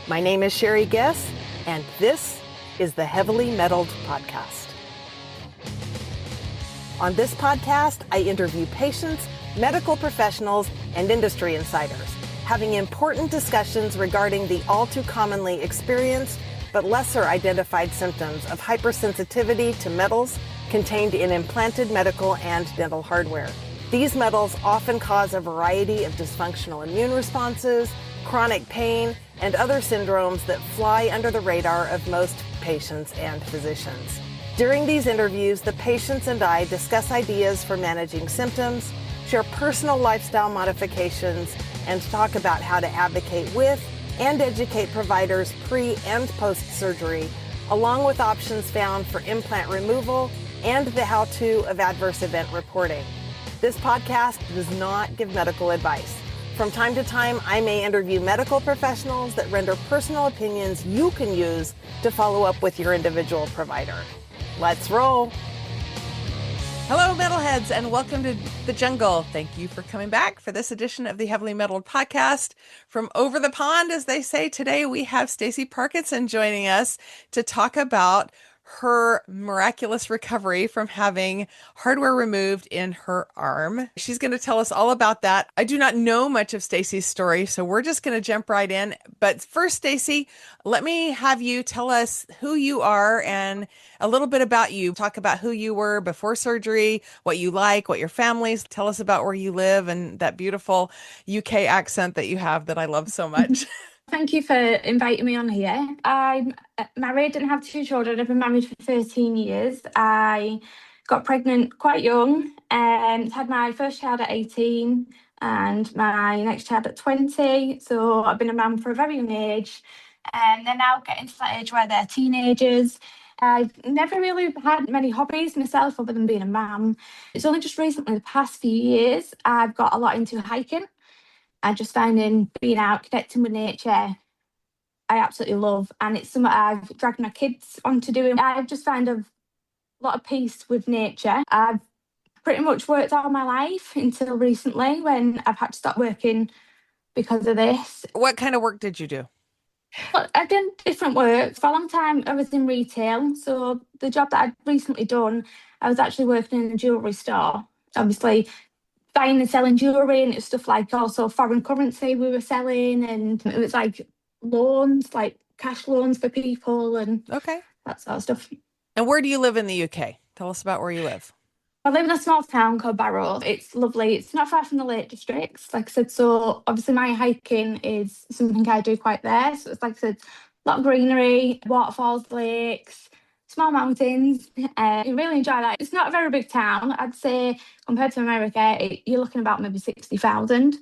My name is Sherry Guess, and this is the Heavily Metalled Podcast. On this podcast, I interview patients, medical professionals, and industry insiders, having important discussions regarding the all too commonly experienced but lesser identified symptoms of hypersensitivity to metals contained in implanted medical and dental hardware. These metals often cause a variety of dysfunctional immune responses, chronic pain, and other syndromes that fly under the radar of most patients and physicians. During these interviews, the patients and I discuss ideas for managing symptoms, share personal lifestyle modifications, and talk about how to advocate with and educate providers pre- and post-surgery, along with options found for implant removal and the how-to of adverse event reporting. This podcast does not give medical advice. From time to time, I may interview medical professionals that render personal opinions you can use to follow up with your individual provider. Let's roll. Hello, metalheads, and welcome to the jungle. Thank you for coming back for this edition of the Heavily Metalled Podcast. From over the pond, as they say, today we have Stacey Parkinson joining us to talk about her miraculous recovery from having hardware removed in her arm. She's going to tell us all about that. I do not know much of Stacey's story, so we're just going to jump right in. But first, Stacey, let me have you tell us who you are and a little bit about you. Talk about who you were before surgery, what you like, what your family's. Tell us about where you live and that beautiful UK accent that you have that I love so much. Thank you for inviting me on here. I'm married and have two children. I've been married for 13 years. I got pregnant quite young and had my first child at 18 and my next child at 20. So I've been a mum for a very young age. And they're now getting to that age where they're teenagers. I've never really had many hobbies myself other than being a mum. It's only just recently, the past few years, I've got a lot into hiking. I just finding being out, connecting with nature, I absolutely love. And it's something I've dragged my kids onto doing. I've just found a lot of peace with nature. I've pretty much worked all my life until recently when I've had to stop working because of this. What kind of work did you do? Well, I've done different work. For a long time, I was in retail. So the job that I'd recently done, I was actually working in a jewellery store. Obviously, buying and selling jewellery, and it was stuff like also foreign currency we were selling, and it was like loans, like cash loans for people and that sort of stuff. And where do you live in the UK? Tell us about where you live. I live in a small town called Barrow. It's lovely. It's not far from the Lake Districts, like I said. So obviously my hiking is something I do quite there. So it's like I said, a lot of greenery, waterfalls, lakes, small mountains. You really enjoy that. It's not a very big town. I'd say compared to America, you're looking about maybe 60,000.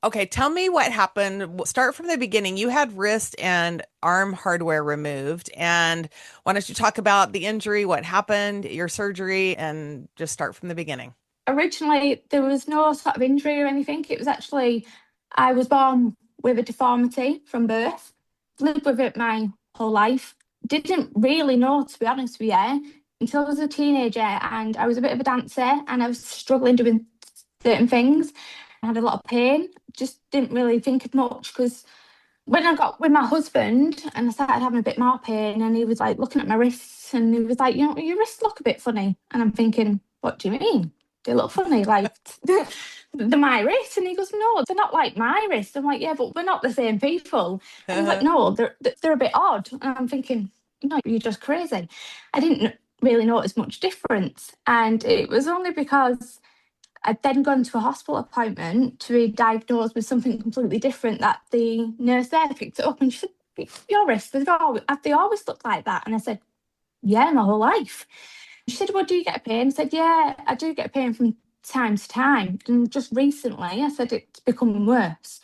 Okay, tell me what happened. Start from the beginning. You had wrist and arm hardware removed. And why don't you talk about the injury, what happened, your surgery, and just start from the beginning. Originally, there was no sort of injury or anything. It was actually, I was born with a deformity from birth. Lived with it my whole life. Didn't really know, to be honest with you, until I was a teenager and I was a bit of a dancer and I was struggling doing certain things. I had a lot of pain, just didn't really think of much because when I got with my husband and I started having a bit more pain and he was like looking at my wrists and he was like, you know, your wrists look a bit funny. And I'm thinking, what do you mean? They look funny, like they're my wrists. And he goes, no, they're not like my wrists. I'm like, yeah, but we're not the same people. And he's like, no, they're a bit odd. And I'm thinking, no, you're just crazy. I didn't really notice much difference. And it was only because I'd then gone to a hospital appointment to be diagnosed with something completely different that the nurse there picked it up and she said, your wrists, they always look like that. And I said, yeah, my whole life. She said, well, do you get pain? I said, yeah, I do get pain from time to time. And just recently, I said, it's becoming worse.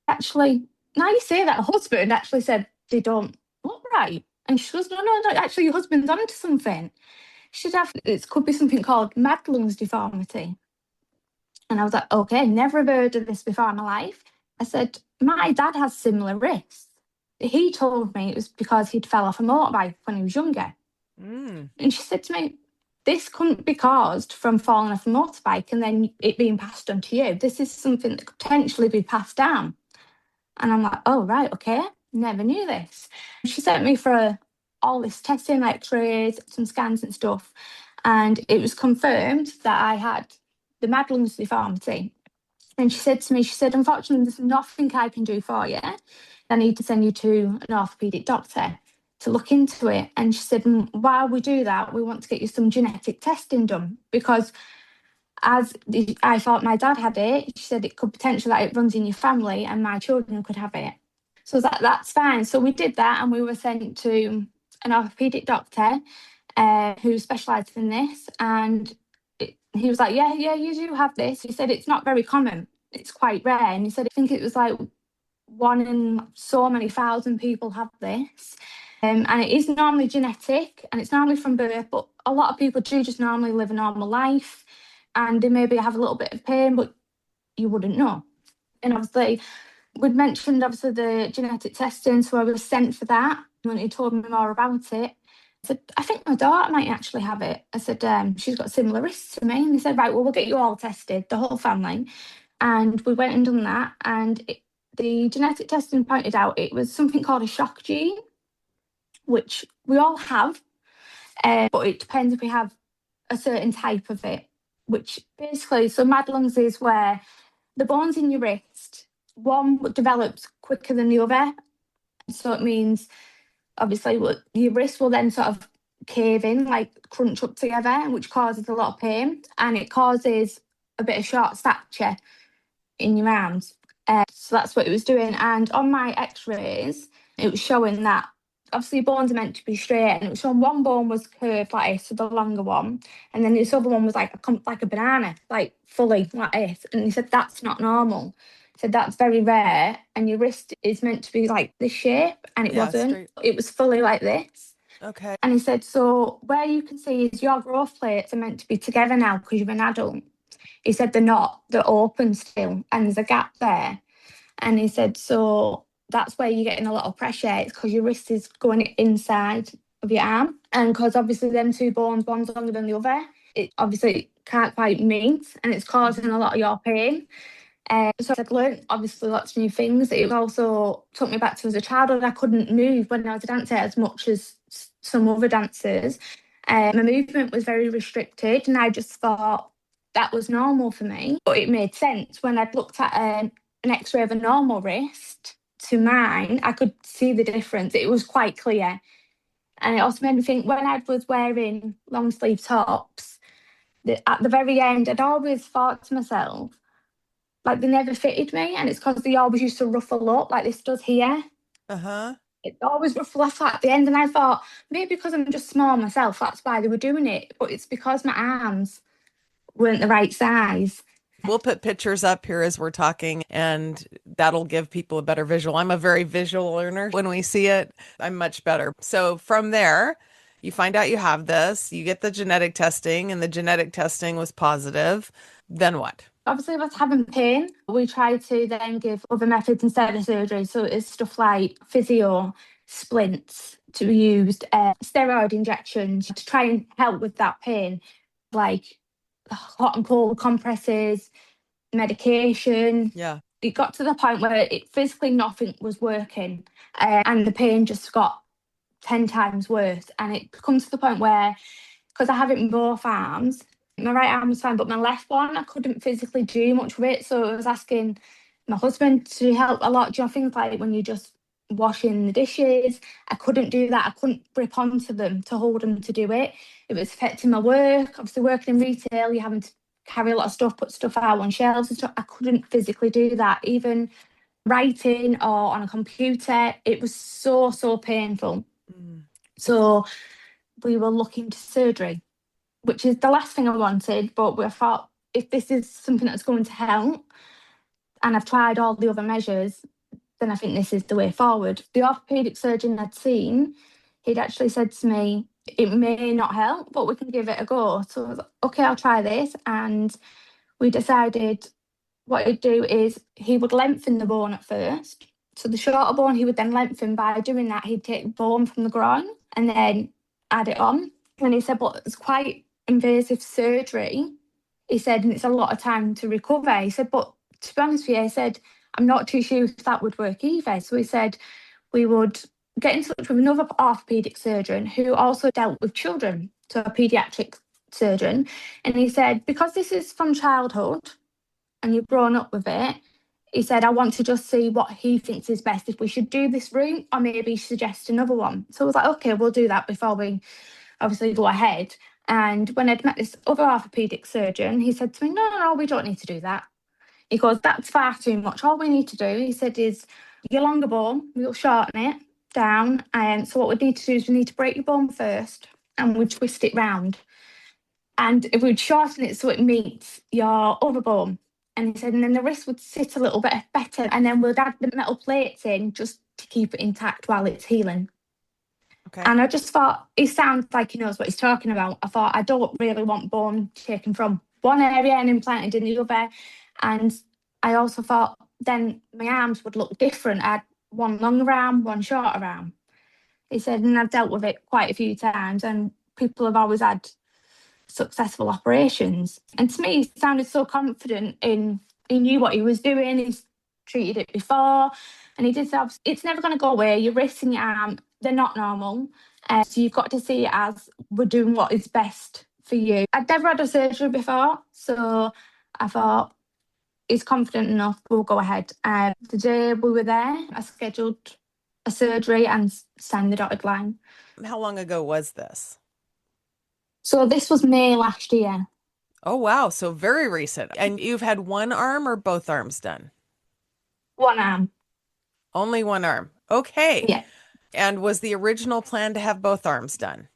Actually, now you say that, her husband actually said, they don't look right. And she goes, no, actually, your husband's onto something. It could be something called Madelung's deformity. And I was like, okay, never heard of this before in my life. I said, my dad has similar wrists. He told me it was because he'd fell off a motorbike when he was younger. And she said to me, this couldn't be caused from falling off a motorbike and then it being passed on to you. This is something that could potentially be passed down. And I'm like, oh, right, okay. never knew this. She sent me for all this testing, like x-rays, some scans and stuff. And it was confirmed that I had the Madelung's deformity. And she said to me, unfortunately, there's nothing I can do for you. I need to send you to an orthopaedic doctor to look into it. And she said, while we do that, we want to get you some genetic testing done, because as I thought my dad had it, she said it could potentially, like, it runs in your family and my children could have it. So that's fine. So we did that, and we were sent to an orthopaedic doctor who specialised in this. And he was like, yeah, you do have this. He said it's not very common. It's quite rare. And he said, I think it was like 1 in so many thousand people have this. And it is normally genetic, and it's normally from birth, but a lot of people do just normally live a normal life, and they maybe have a little bit of pain, but you wouldn't know. And obviously, we'd mentioned obviously the genetic testing, so I was sent for that. When he told me more about it, I said, I think my daughter might actually have it. I said, she's got similar risks to me. And he said, right, well, we'll get you all tested, the whole family. And we went and done that. And the genetic testing pointed out it was something called a shock gene, which we all have, but it depends if we have a certain type of it, which basically, so Madelung's is where the bones in your wrist, one develops quicker than the other. So it means, obviously, your wrist will then sort of cave in, like crunch up together, which causes a lot of pain, and it causes a bit of short stature in your arms. So that's what it was doing. And on my x-rays, it was showing that obviously bones are meant to be straight, and it was showing one bone was curved like this, so the longer one, and then this other one was like a banana, like fully like this. And he said that's not normal. He said that's very rare, and your wrist is meant to be like this shape, and it wasn't. Straight. It was fully like this. Okay. And he said, so where you can see is your growth plates are meant to be together now because you're an adult. He said they're not, they're open still, and there's a gap there. And he said, so that's where you're getting a lot of pressure. It's because your wrist is going inside of your arm. And because obviously them two bones, one's longer than the other, it obviously can't quite meet, and it's causing a lot of your pain. So I'd learned obviously lots of new things. It also took me back to as a child. I couldn't move when I was a dancer as much as some other dancers. My movement was very restricted, and I just thought that was normal for me. But it made sense when I'd looked at an x-ray of a normal wrist to mine, I could see the difference. It was quite clear. And it also made me think, when I was wearing long sleeve tops, at the very end, I'd always thought to myself, like, they never fitted me, and it's because they always used to ruffle up like this does here. It always ruffle off at the end, and I thought maybe because I'm just small myself, that's why they were doing it. But it's because my arms weren't the right size. We'll put pictures up here as we're talking, and that'll give people a better visual. I'm a very visual learner. When we see it, I'm much better. So from there, you find out you have this, you get the genetic testing, and the genetic testing was positive. Then what? Obviously, I was having pain. We tried to then give other methods instead of surgery. So it's stuff like physio, splints to be used, steroid injections to try and help with that pain, like hot and cold compresses, medication. Yeah. It got to the point where it physically nothing was working, and the pain just got 10 times worse. And it comes to the point where, because I have it in both arms, my right arm was fine, but my left one, I couldn't physically do much with it. So I was asking my husband to help a lot. Do you know things like when you're just washing the dishes? I couldn't do that. I couldn't grip onto them to hold them to do it. It was affecting my work. Obviously, working in retail, you're having to carry a lot of stuff, put stuff out on shelves and stuff. I couldn't physically do that. Even writing or on a computer, it was so painful. So we were looking to surgery, which is the last thing I wanted, but we thought, if this is something that's going to help, and I've tried all the other measures, then I think this is the way forward. The orthopaedic surgeon I'd seen, he'd actually said to me, it may not help, but we can give it a go. So I was like, okay, I'll try this. And we decided what he'd do is he would lengthen the bone at first. So the shorter bone he would then lengthen. By doing that, he'd take bone from the groin and then add it on. And he said, but it's quite invasive surgery. He said, and it's a lot of time to recover. He said, but to be honest with you, he said, I'm not too sure if that would work either. So he said, we would get in touch with another orthopaedic surgeon who also dealt with children, so a paediatric surgeon. And he said, because this is from childhood and you've grown up with it, he said, I want to just see what he thinks is best, if we should do this route or maybe suggest another one. So I was like, okay, we'll do that before we obviously go ahead. And when I'd met this other orthopaedic surgeon, he said to me, no, we don't need to do that. He goes, that's far too much. All we need to do, he said, is your longer bone, we'll shorten it down. And so what we need to do is we need to break your bone first and we twist it round. And if we'd shorten it so it meets your other bone. And he said, and then the wrist would sit a little bit better. And then we'll add the metal plates in just to keep it intact while it's healing. Okay. And I just thought, he sounds like he knows what he's talking about. I thought, I don't really want bone taken from one area and implanted in the other. And I also thought then my arms would look different. I had one longer arm, one shorter arm. He said, and I've dealt with it quite a few times, and people have always had successful operations. And to me, he sounded so confident he knew what he was doing, he's treated it before, and he did say, it's never going to go away. Your wrist and your arm, they're not normal. So you've got to see it as we're doing what is best for you. I'd never had a surgery before, so I thought, he's confident enough, we'll go ahead. The day we were there, I scheduled a surgery and signed the dotted line. How long ago was this? So this was May last year. Oh, wow. So very recent. And you've had one arm or both arms done? One arm. Only one arm. Okay. Yeah. And was the original plan to have both arms done?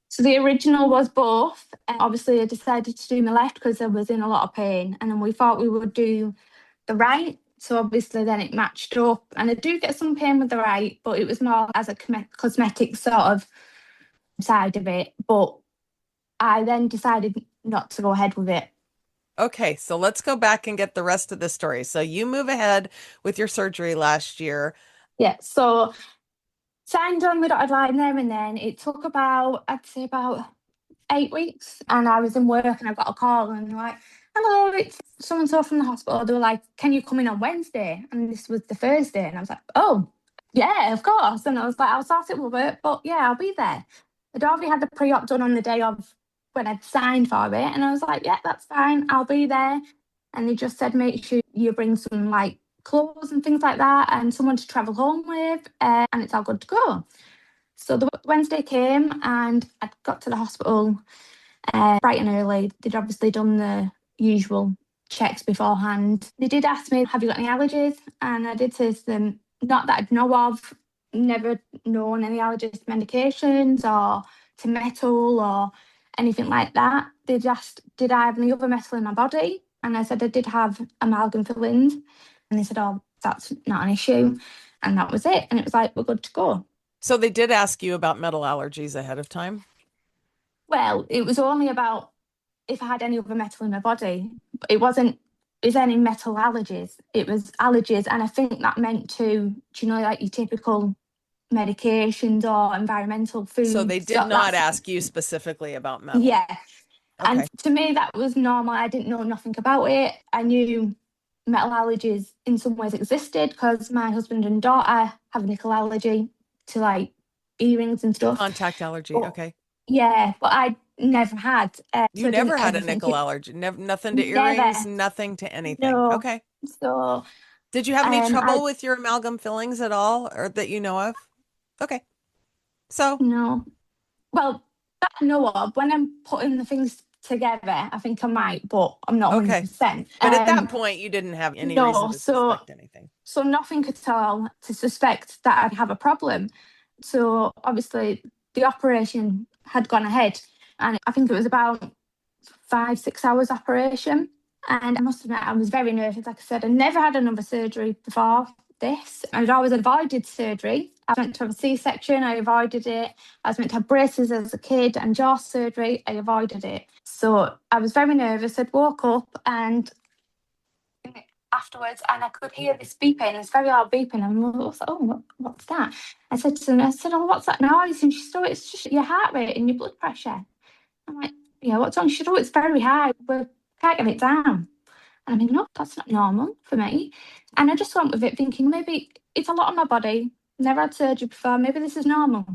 So the original was both. Obviously, I decided to do my left because I was in a lot of pain. And then we thought we would do the right. So obviously then it matched up. And I do get some pain with the right, but it was more as a cosmetic sort of side of it. But I then decided not to go ahead with it. Okay, so let's go back and get the rest of the story. So you move ahead with your surgery last year. Yeah, so signed on the dotted line there, and then it took I'd say about 8 weeks. And I was in work and I got a call and they're like, hello, it's so-and-so from the hospital. They were like, can you come in on Wednesday? And this was the Thursday. And I was like, oh, yeah, of course. And I was like, I'll start it with work, but yeah, I'll be there. I'd already had the pre-op done on the day of when I'd signed for it. And I was like, yeah, that's fine. I'll be there. And they just said, make sure you bring some like clothes and things like that and someone to travel home with, and it's all good to go. So the Wednesday came and I got to the hospital bright and early. They'd obviously done the usual checks beforehand. They did ask me, have you got any allergies? And I did say to them, not that I'd know of, never known any allergies to medications or to metal or anything like that. They asked, did I have any other metal in my body? And I said I did have amalgam fillings. And they said, oh, that's not an issue. And that was it. And it was like, we're good to go. So they did ask you about metal allergies ahead of time? Well, it was only about if I had any other metal in my body. It wasn't, is there any metal allergies? It was allergies. And I think that meant to, do you know, like your typical medications or environmental foods. So they did not ask you specifically about metal? Yeah. Okay. And to me, that was normal. I didn't know nothing about it. I knew metal allergies in some ways existed because my husband and daughter have a nickel allergy to like earrings and stuff. Contact allergy, okay. Yeah, but I never had. You never had a nickel allergy? Nothing to earrings, nothing to anything? No. Okay. So did you have any trouble with your amalgam fillings at all, or that you know of? Okay. So no. Well, that I know of. When I'm putting the things together, I think I might, but I'm not 100%. But at that point, you didn't have any reason to suspect anything. So nothing at all to suspect that I'd have a problem. So obviously the operation had gone ahead, and I think it was about 5-6 hours operation. And I must admit, I was very nervous. Like I said, I never had another surgery before this. I'd always avoided surgery. I was meant to have a C-section, I avoided it. I was meant to have braces as a kid and jaw surgery, I avoided it. So I was very nervous. I'd woke up and afterwards, and I could hear this beeping. It's very loud beeping. And I was like, oh, what's that? I said to them, oh, what's that noise? And she said, oh, it's just your heart rate and your blood pressure. I'm like, yeah, what's wrong? She said, oh, it's very high. We can't get it down. And I mean, no, that's not normal for me. And I just went with it thinking maybe it's a lot on my body. never had surgery before, maybe this is normal.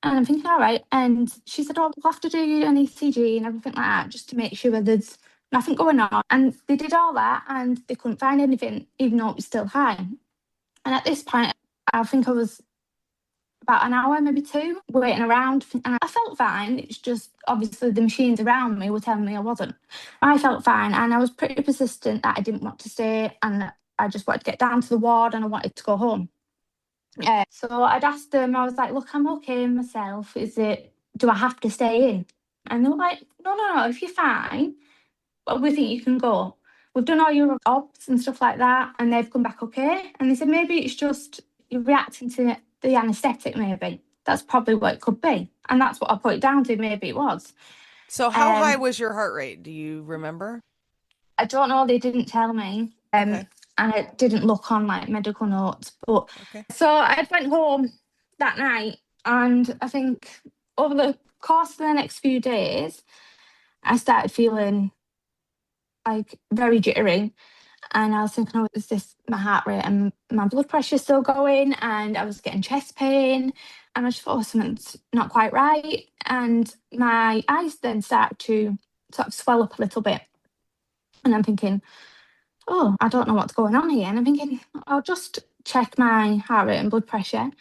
And I'm thinking, all right. And she said, oh, we'll have to do an ECG and everything like that, just to make sure there's nothing going on. And they did all that and they couldn't find anything, even though it was still high. And at this point, I think I was about an hour, maybe two, waiting around. And I felt fine. It's just obviously the machines around me were telling me I wasn't. I felt fine. And I was pretty persistent that I didn't want to stay. And I just wanted to get down to the ward and I wanted to go home. So I'd asked them, I was like, look, I'm okay myself. Do I have to stay in? And they were like, no, if you're fine, well, we think you can go. We've done all your obs and stuff like that, and they've come back okay. And they said, maybe it's just you're reacting to the anaesthetic, maybe. That's probably what it could be. And that's what I put it down to, maybe it was. So how high was your heart rate? Do you remember? I don't know, they didn't tell me. Okay. And it didn't look on like medical notes. But Okay. so I went home that night, and I think over the course of the next few days, I started feeling like very jittery. And I was thinking, oh, is this my heart rate and my blood pressure still going? And I was getting chest pain. And I just thought, oh, something's not quite right. And my eyes then started to sort of swell up a little bit. And I'm thinking, oh, I don't know what's going on here. And I'm thinking, I'll just check my heart rate and blood pressure.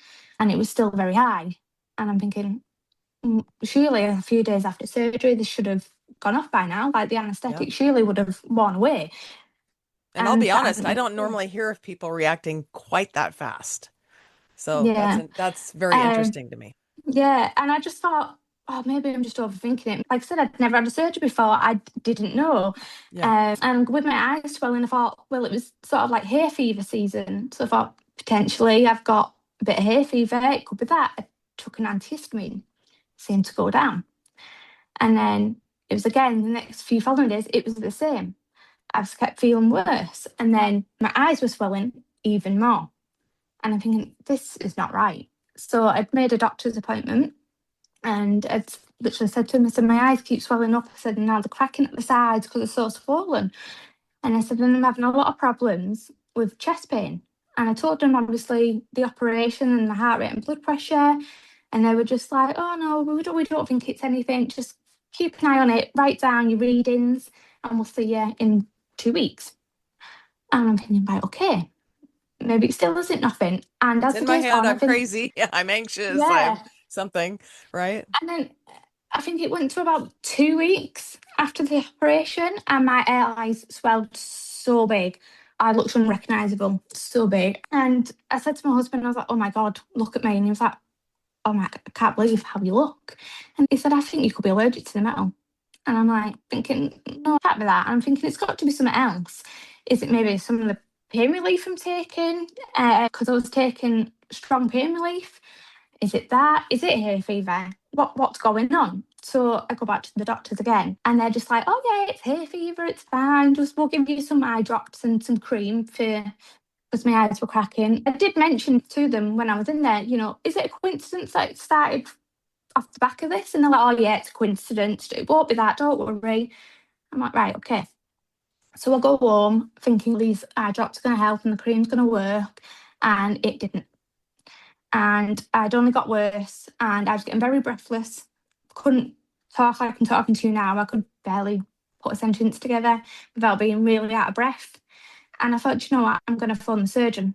And it was still very high. And I'm thinking, surely a few days after surgery, this should have gone off by now. Like the anaesthetic surely would have worn away. And I'll be honest, I don't normally hear of people reacting quite that fast. So that's very interesting to me. Yeah. And I just thought, oh, maybe I'm just overthinking it. Like I said, I'd never had a surgery before. I didn't know. Yeah. And with my eyes swelling, I thought, well, it was sort of like hay fever season. So I thought, potentially I've got a bit of hay fever. It could be that. I took an antihistamine, seemed to go down. And then it was again, the next few following days, it was the same. I just kept feeling worse. And then my eyes were swelling even more. And I'm thinking, this is not right. So I'd made a doctor's appointment and I'd literally said to him, I said, my eyes keep swelling up. I said, and now they're cracking at the sides because they're so swollen. And I said, and I'm having a lot of problems with chest pain. And I told them, obviously, the operation and the heart rate and blood pressure. And they were just like, oh, no, we don't think it's anything. Just keep an eye on it, write down your readings, and we'll see you in 2 weeks. And I'm thinking, right, okay, maybe it still isn't nothing. And as in my head, I'm crazy. Yeah, I'm anxious. Yeah. I'm something, right? And then I think it went to about 2 weeks after the operation, and my eyes swelled so big. I looked unrecognisable, so big. And I said to my husband, I was like, oh my God, look at me. And he was like, oh my, I can't believe how you look. And he said, I think you could be allergic to the metal. And I'm like thinking, no, it can't be that. And I'm thinking it's got to be something else. Is it maybe some of the pain relief I'm taking? Because I was taking strong pain relief. Is it that? Is it hay fever? What's going on? So I go back to the doctors again, and they're just like, oh yeah, it's hay fever, it's fine. Just we'll give you some eye drops and some cream because my eyes were cracking. I did mention to them when I was in there, is it a coincidence that it started off the back of this? And they're like, oh yeah, it's a coincidence. It won't be that, don't worry. I'm like, right, okay. So I go home thinking these eye drops are going to help and the cream's going to work, and it didn't. And I'd only got worse, and I was getting very breathless. Couldn't talk like I'm talking to you now. I could barely put a sentence together without being really out of breath. And I thought, you know what, I'm going to phone the surgeon,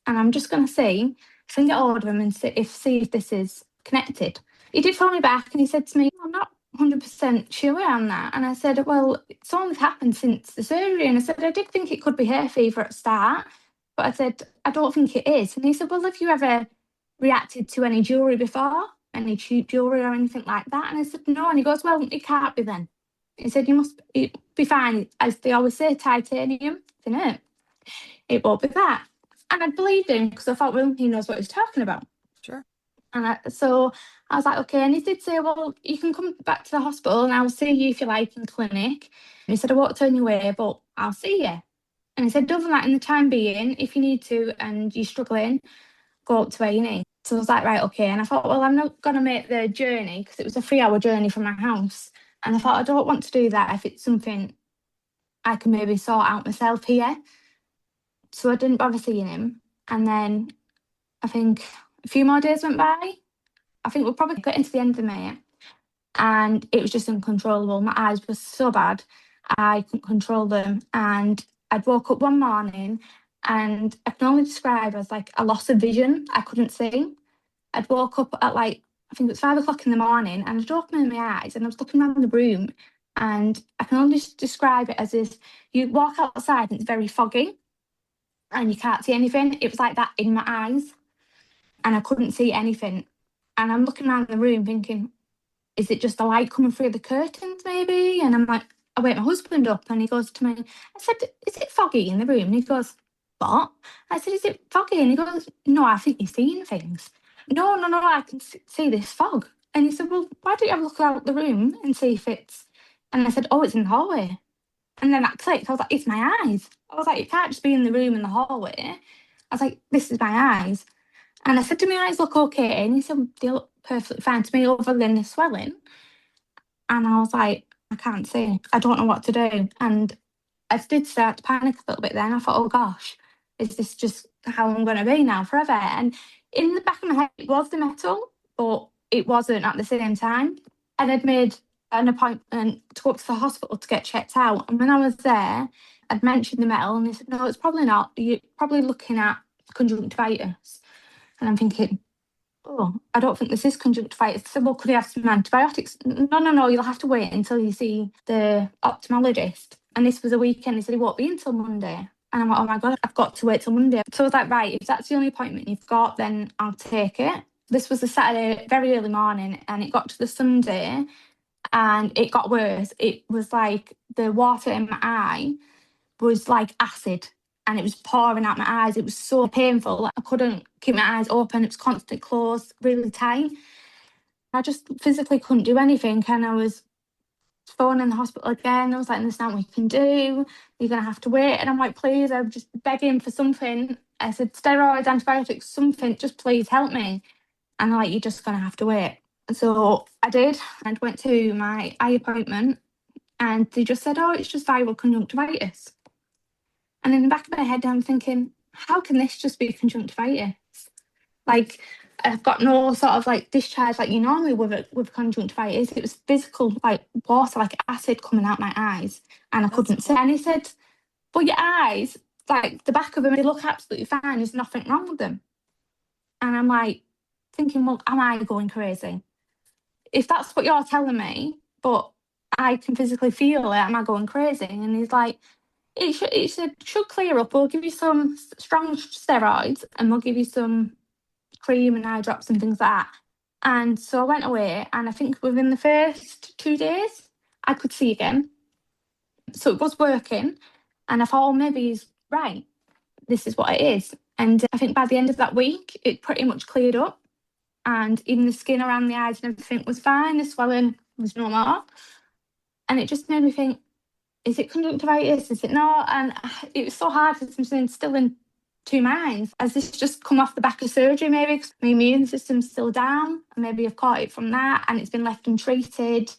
and I'm just going to see if I can get hold of him and see if this is connected. He did phone me back, and he said to me, I'm not 100% sure on that. And I said, well, it's only happened since the surgery. And I said, I did think it could be hay fever at the start, but I said, I don't think it is. And he said, well, have you ever reacted to any jewellery before? Any cheap jewellery or anything like that? And I said, no. And he goes, well, it can't be then. He said, it'd be fine. As they always say, titanium, isn't it? It won't be that. And I believed him because I thought, well, he knows what he's talking about. Sure. And so I was like, okay. And he did say, well, you can come back to the hospital and I'll see you if you like in clinic. And he said, I won't turn you away, but I'll see you. And he said, other than that, in the time being, if you need to and you're struggling, go up to A&E. So I was like, right, okay. And I thought, well, I'm not going to make the journey because it was a 3-hour journey from my house. And I thought, I don't want to do that if it's something I can maybe sort out myself here. So I didn't bother seeing him. And then I think a few more days went by. I think we're probably getting to the end of May, and it was just uncontrollable. My eyes were so bad, I couldn't control them. And I'd woke up one morning, and I can only describe as like a loss of vision. I couldn't see. I'd woke up at like, I think it was 5 o'clock in the morning, and I'd opened my eyes and I was looking around the room, and I can only describe it as if you walk outside and it's very foggy and you can't see anything. It was like that in my eyes, and I couldn't see anything. And I'm looking around the room thinking, is it just the light coming through the curtains maybe? And I'm like, I wake my husband up and he goes to me, I said, is it foggy in the room? And he goes, what? I said, is it foggy? And he goes, no, I think you're seeing things. No, I can see this fog. And he said, well, why don't you have a look out the room and see if it's... And I said, oh, it's in the hallway. And then that clicked. I was like, it's my eyes. I was like, you can't just be in the room in the hallway. I was like, this is my eyes. And I said, do my eyes look okay? And he said, they look perfectly fine to me other than the swelling. And I was like, I can't see. I don't know what to do. And I did start to panic a little bit then. I thought, oh gosh, is this just how I'm going to be now forever? And in the back of my head, it was the metal, but it wasn't at the same time. And I'd made an appointment to go up to the hospital to get checked out. And when I was there, I'd mentioned the metal, and they said, no, it's probably not. You're probably looking at conjunctivitis. And I'm thinking, oh, I don't think this is conjunctivitis. So, well, could you have some antibiotics? No, you'll have to wait until you see the ophthalmologist. And this was a weekend. He said he won't be until Monday. And I'm like, oh my God, I've got to wait till Monday. So I was like, right, if that's the only appointment you've got, then I'll take it. This was a Saturday, very early morning, and it got to the Sunday and it got worse. It was like the water in my eye was like acid, and it was pouring out my eyes. It was so painful. I couldn't keep my eyes open. It was constantly closed, really tight. I just physically couldn't do anything. And I was phoning the hospital again. I was like, there's nothing we can do. You're going to have to wait. And I'm like, please, I'm just begging for something. I said, steroids, antibiotics, something, just please help me. And they're like, you're just going to have to wait. So I did, and went to my eye appointment, and they just said, oh, it's just viral conjunctivitis. And in the back of my head, I'm thinking, how can this just be conjunctivitis? Like, I've got no sort of like discharge like you normally with conjunctivitis. It was physical, like water, like acid coming out my eyes, and I couldn't see. And he said, well, your eyes, like the back of them, they look absolutely fine. There's nothing wrong with them. And I'm like thinking, well, am I going crazy? If that's what you're telling me, but I can physically feel it, am I going crazy? And he's like, it should clear up. We'll give you some strong steroids, and we'll give you some cream and eye drops and things like that. And so I went away, and I think within the first 2 days, I could see again. So it was working, and I thought, oh, maybe he's right. This is what it is. And I think by the end of that week, it pretty much cleared up, and even the skin around the eyes and everything was fine. The swelling was no more. And it just made me think, is it conjunctivitis? Is it not? And it was so hard because I'm still in two minds. Has this just come off the back of surgery maybe because my immune system's still down, and maybe I've caught it from that and it's been left untreated?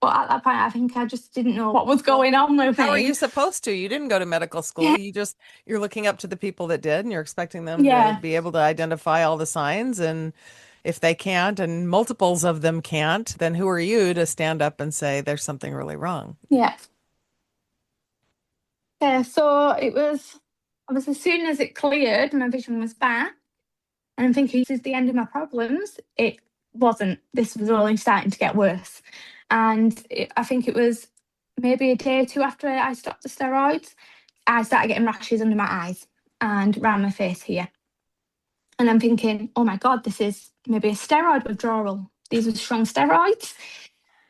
But at that point, I think I just didn't know what was going on with me. How are you supposed to? You didn't go to medical school. Yeah. You're looking up to the people that did, and you're expecting them to be able to identify all the signs. And if they can't, and multiples of them can't, then who are you to stand up and say there's something really wrong? Yeah. Yeah, so it was, as soon as it cleared, my vision was back. And I'm thinking, this is the end of my problems. It wasn't. This was only starting to get worse. And I think it was maybe a day or two after I stopped the steroids, I started getting rashes under my eyes and around my face here. And I'm thinking, oh my God, this is maybe a steroid withdrawal. These are strong steroids.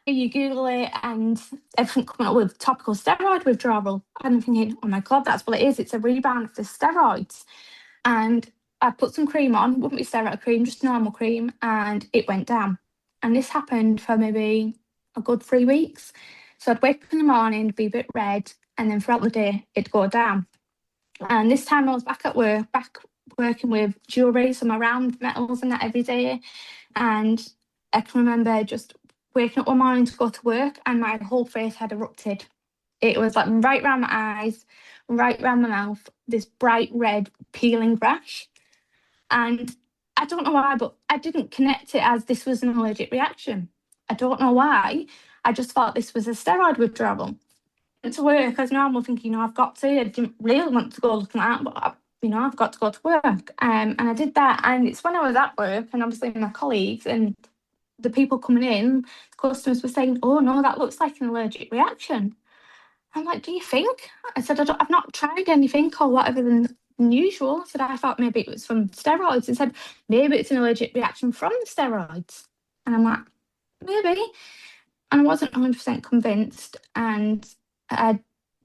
You Google it and everything coming up with topical steroid withdrawal. And I'm thinking, oh my God, that's what it is. It's a rebound of the steroids. And I put some cream on, wouldn't be steroid cream, just normal cream, and it went down. And this happened for maybe a good 3 weeks. So I'd wake up in the morning, be a bit red, and then throughout the day, it'd go down. And this time I was back at work, back working with jewellery, some round metals and that every day. And I can remember just waking up one morning to go to work, and my whole face had erupted. It was like right around my eyes, right around my mouth, this bright red peeling rash. And I don't know why, but I didn't connect it as this was an allergic reaction. I don't know why. I just thought this was a steroid withdrawal. Went to work as normal, thinking, I've got to. I didn't really want to go looking at that, but I've got to go to work. And I did that. And it's when I was at work, and obviously my colleagues and the people coming in, the customers were saying, oh no, that looks like an allergic reaction. I'm like, do you think? I said, I've not tried anything or whatever than usual. I said, I thought maybe it was from steroids. And said, maybe it's an allergic reaction from the steroids. And I'm like, maybe. And I wasn't 100% convinced. And I'd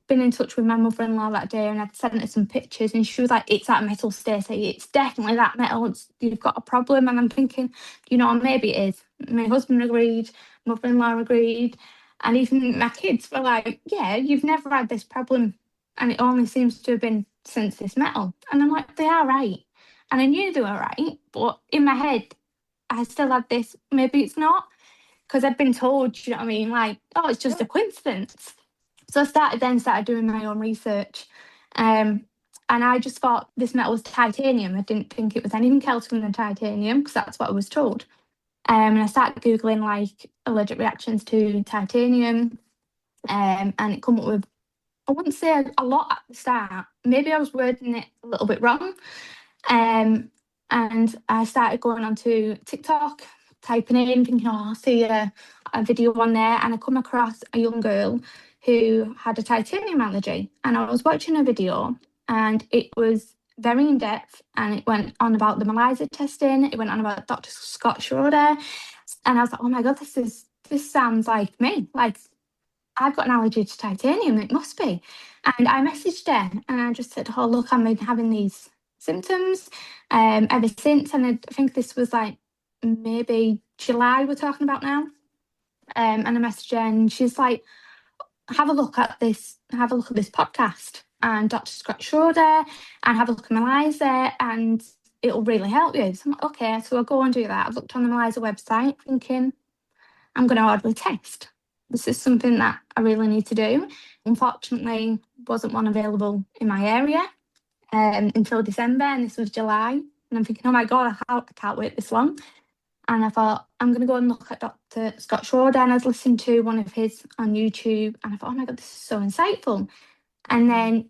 been in touch with my mother-in-law that day, and I'd sent her some pictures, and she was like, it's that metal, Stacey. It's definitely that metal. You've got a problem. And I'm thinking, maybe it is. My husband agreed, mother-in-law agreed. And even my kids were like, yeah, you've never had this problem. And it only seems to have been since this metal. And I'm like, they are right. And I knew they were right. But in my head, I still had this, maybe it's not. Because I'd been told, you know what I mean? Like, oh, it's just a coincidence. So I started doing my own research. And I just thought this metal was titanium. I didn't think it was anything else other than titanium, because that's what I was told. And I started Googling like allergic reactions to titanium, and it come up with, I wouldn't say a lot at the start. Maybe I was wording it a little bit wrong. And I started going onto TikTok, typing in, thinking, I'll see a video on there. And I come across a young girl who had a titanium allergy. And I was watching a video, and it was very in depth, and it went on about the MELISA testing. It went on about Dr. Scott Schroeder, and I was like, "Oh my god, this sounds like me. Like, I've got an allergy to titanium. It must be." And I messaged her, and I just said, "Oh look, I've been having these symptoms ever since." And I think this was like maybe July we're talking about now. And I messaged her, and she's like, have a look at this podcast and Dr. Scott Schroeder, and have a look at MELISA, and it'll really help you. So I'm like, okay, so I'll go and do that. I looked on the MELISA website thinking, I'm going to order a test. This is something that I really need to do. Unfortunately, wasn't one available in my area until December, and this was July. And I'm thinking, oh my God, I can't wait this long. And I thought, I'm going to go and look at Dr. Scott Schroeder. And I was listening to one of his on YouTube. And I thought, oh my God, this is so insightful. And then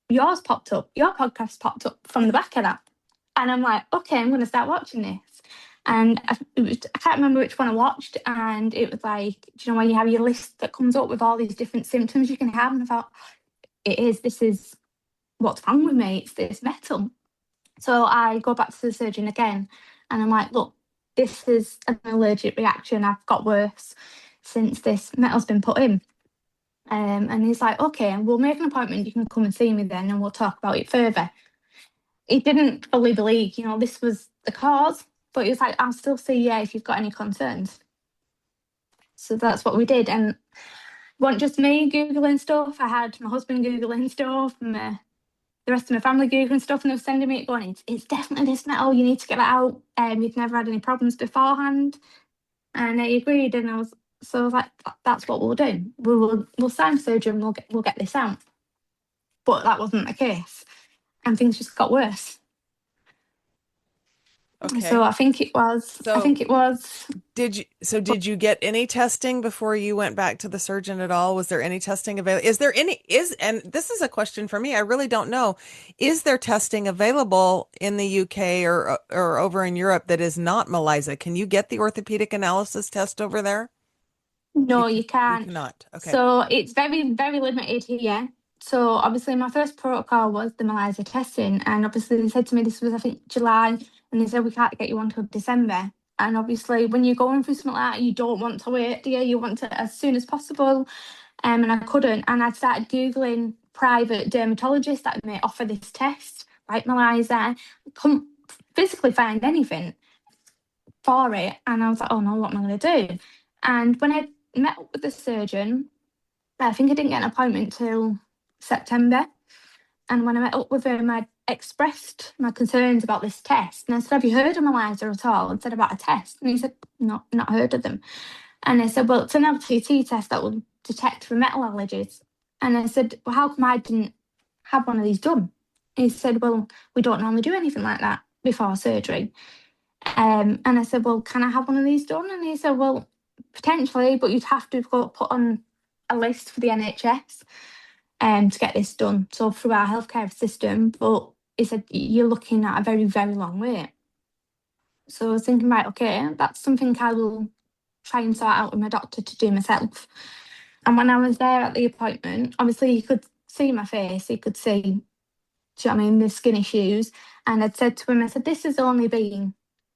yours popped up. Your podcast popped up from the back of that. And I'm like, okay, I'm going to start watching this. And I can't remember which one I watched. And it was like, do you know when you have your list that comes up with all these different symptoms you can have? And I thought, this is what's wrong with me. It's this metal. So I go back to the surgeon again. And I'm like, look, this is an allergic reaction. I've got worse since this metal's been put in. And he's like, okay, we'll make an appointment. You can come and see me then, and we'll talk about it further. He didn't fully believe, this was the cause, but he was like, I'll still see you if you've got any concerns. So that's what we did. And it wasn't just me Googling stuff. I had my husband Googling stuff, and the rest of my family Googling stuff, and they were sending me it going, it's definitely this metal, you need to get it out. You've never had any problems beforehand. And he agreed, and I was like, that's what we'll do. We'll sign surgery, and we'll get this out. But that wasn't the case, and things just got worse. Okay. So I think it was. Did you get any testing before you went back to the surgeon at all? Was there any testing available? And this is a question for me. I really don't know. Is there testing available in the UK or over in Europe that is not MELISA? Can you get the orthopedic analysis test over there? No, you can't. You cannot. Okay. So it's very, very limited here. So obviously my first protocol was the MELISA testing, and obviously they said to me this was, I think, July, and they said we can't get you on until December. And obviously when you're going through something like that, you don't want to wait, do you? You want to as soon as possible. And I couldn't. And I started Googling private dermatologists that may offer this test, like MELISA. I couldn't physically find anything for it. And I was like, oh no, what am I going to do? And when I met up with the surgeon, I think I didn't get an appointment till September. And when I met up with him, I expressed my concerns about this test. And I said, have you heard of MELISA at all? And said about a test. And he said, no, not heard of them. And I said, well, it's an LTT test that will detect for metal allergies. And I said, well, how come I didn't have one of these done? He said, well, we don't normally do anything like that. before surgery. And I said, well, can I have one of these done? And he said, well, potentially, but you'd have to go put on a list for the NHS to get this done. So through our healthcare system, but he said, you're looking at a very, very long wait. So I was thinking, right, okay, that's something I will try and sort out with my doctor to do myself. And when I was there at the appointment, obviously he could see my face, he could see, do you know what I mean, the skin issues. And I'd said to him, I said, this has only been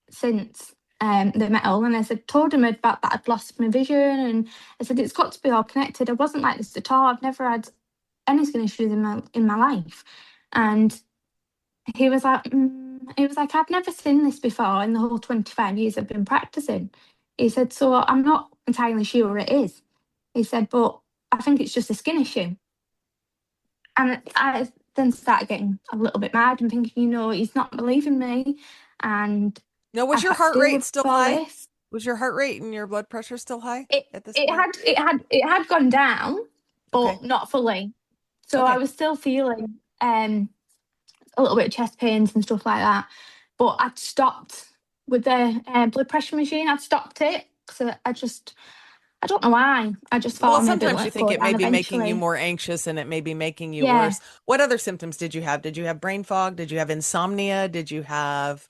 since the metal. And I said, told him about that I'd lost my vision. And I said, it's got to be all connected. I wasn't like this at all. I've never had any skin issues in my life. And he was like, I've never seen this before in the whole 25 years I've been practicing. He said, so I'm not entirely sure it is. He said, but I think it's just a skin issue. And I then started getting a little bit mad and thinking, he's not believing me. And now, was your heart rate still high? This. Was your heart rate and your blood pressure still high at this point? It had gone down, but not fully. So I was still feeling a little bit of chest pains and stuff like that. But I'd stopped with the blood pressure machine. I'd stopped it because I don't know why. I just thought. Well, sometimes you think it may be making you more anxious and it may be making you worse. What other symptoms did you have? Did you have brain fog? Did you have insomnia? Did you have...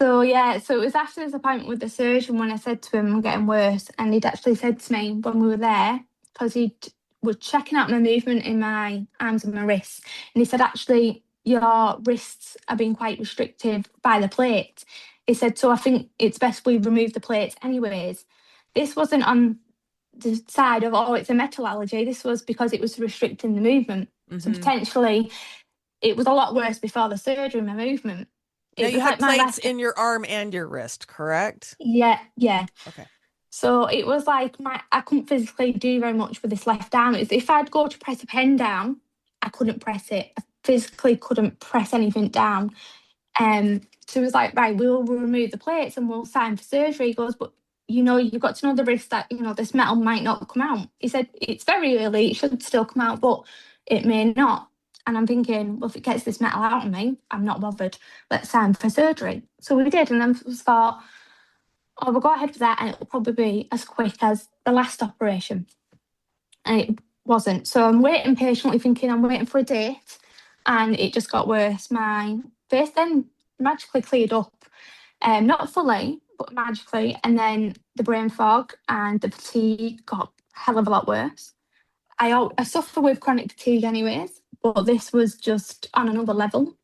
So it was after this appointment with the surgeon when I said to him, I'm getting worse. And he'd actually said to me when we were there, because he was checking out my movement in my arms and my wrists. And he said, actually, your wrists are being quite restricted by the plate. He said, so I think it's best we remove the plates anyways. This wasn't on the side of, it's a metal allergy. This was because it was restricting the movement. Mm-hmm. So potentially it was a lot worse before the surgery, my movement. Now you had plates in your arm and your wrist, correct? Yeah. Okay. So it was like I couldn't physically do very much with this left arm. If I'd go to press a pen down, I couldn't press it. I physically couldn't press anything down. So it was like, right, we'll remove the plates and we'll sign for surgery. He goes, but you've got to know the risk that, this metal might not come out. He said, it's very early, it should still come out, but it may not. And I'm thinking, well, if it gets this metal out of me, I'm not bothered. Let's sign for surgery. So we did, and then we thought, we'll go ahead with that, and it'll probably be as quick as the last operation. And it wasn't. So I'm waiting patiently, thinking I'm waiting for a date, and it just got worse. My face then magically cleared up, not fully, but magically, and then the brain fog and the fatigue got a hell of a lot worse. I suffer with chronic fatigue anyways, but this was just on another level.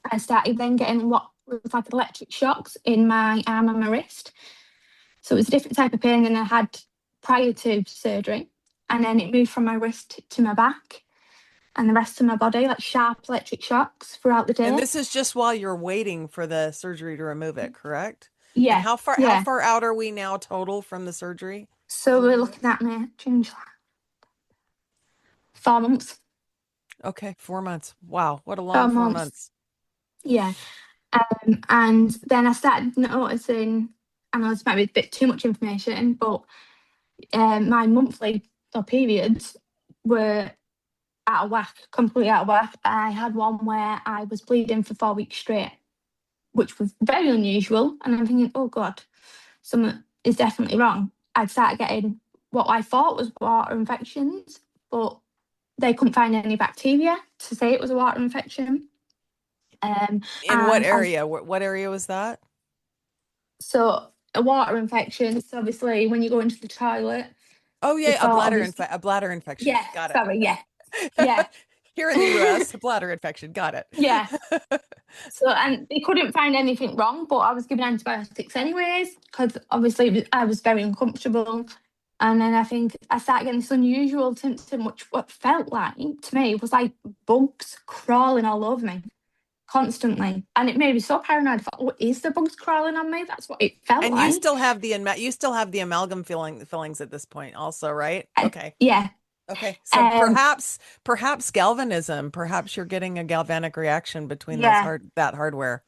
I started then getting what was like electric shocks in my arm and my wrist. So it was a different type of pain than I had prior to surgery. And then it moved from my wrist to my back and the rest of my body, like sharp electric shocks throughout the day. And this is just while you're waiting for the surgery to remove it, correct? Yeah. And how far out are we now total from the surgery? So we're looking at me, 4 months. Okay, 4 months. Wow, what a long 4 months. Yeah. And then I started noticing, I know this might be a bit too much information, but my monthly periods were out of whack, completely out of whack. I had one where I was bleeding for 4 weeks straight, which was very unusual. And I'm thinking, oh God, something is definitely wrong. I'd started getting what I thought was water infections, but they couldn't find any bacteria to say it was a water infection. In what area? What area was that? So a water infection. So obviously, when you go into the toilet. Oh yeah, a bladder infection. Yeah, got it. Sorry, yeah. Here in the US, a bladder infection. Got it. Yeah. So and they couldn't find anything wrong, but I was given antibiotics anyways because obviously I was very uncomfortable. And then I think I started getting this unusual symptom, which what felt like to me was like bugs crawling all over me constantly. And it made me so paranoid. I thought, oh, is the bugs crawling on me? That's what it felt like. And you still have the amalgam fillings at this point also, right? Okay. Yeah. Okay. So perhaps galvanism, perhaps you're getting a galvanic reaction between that hardware.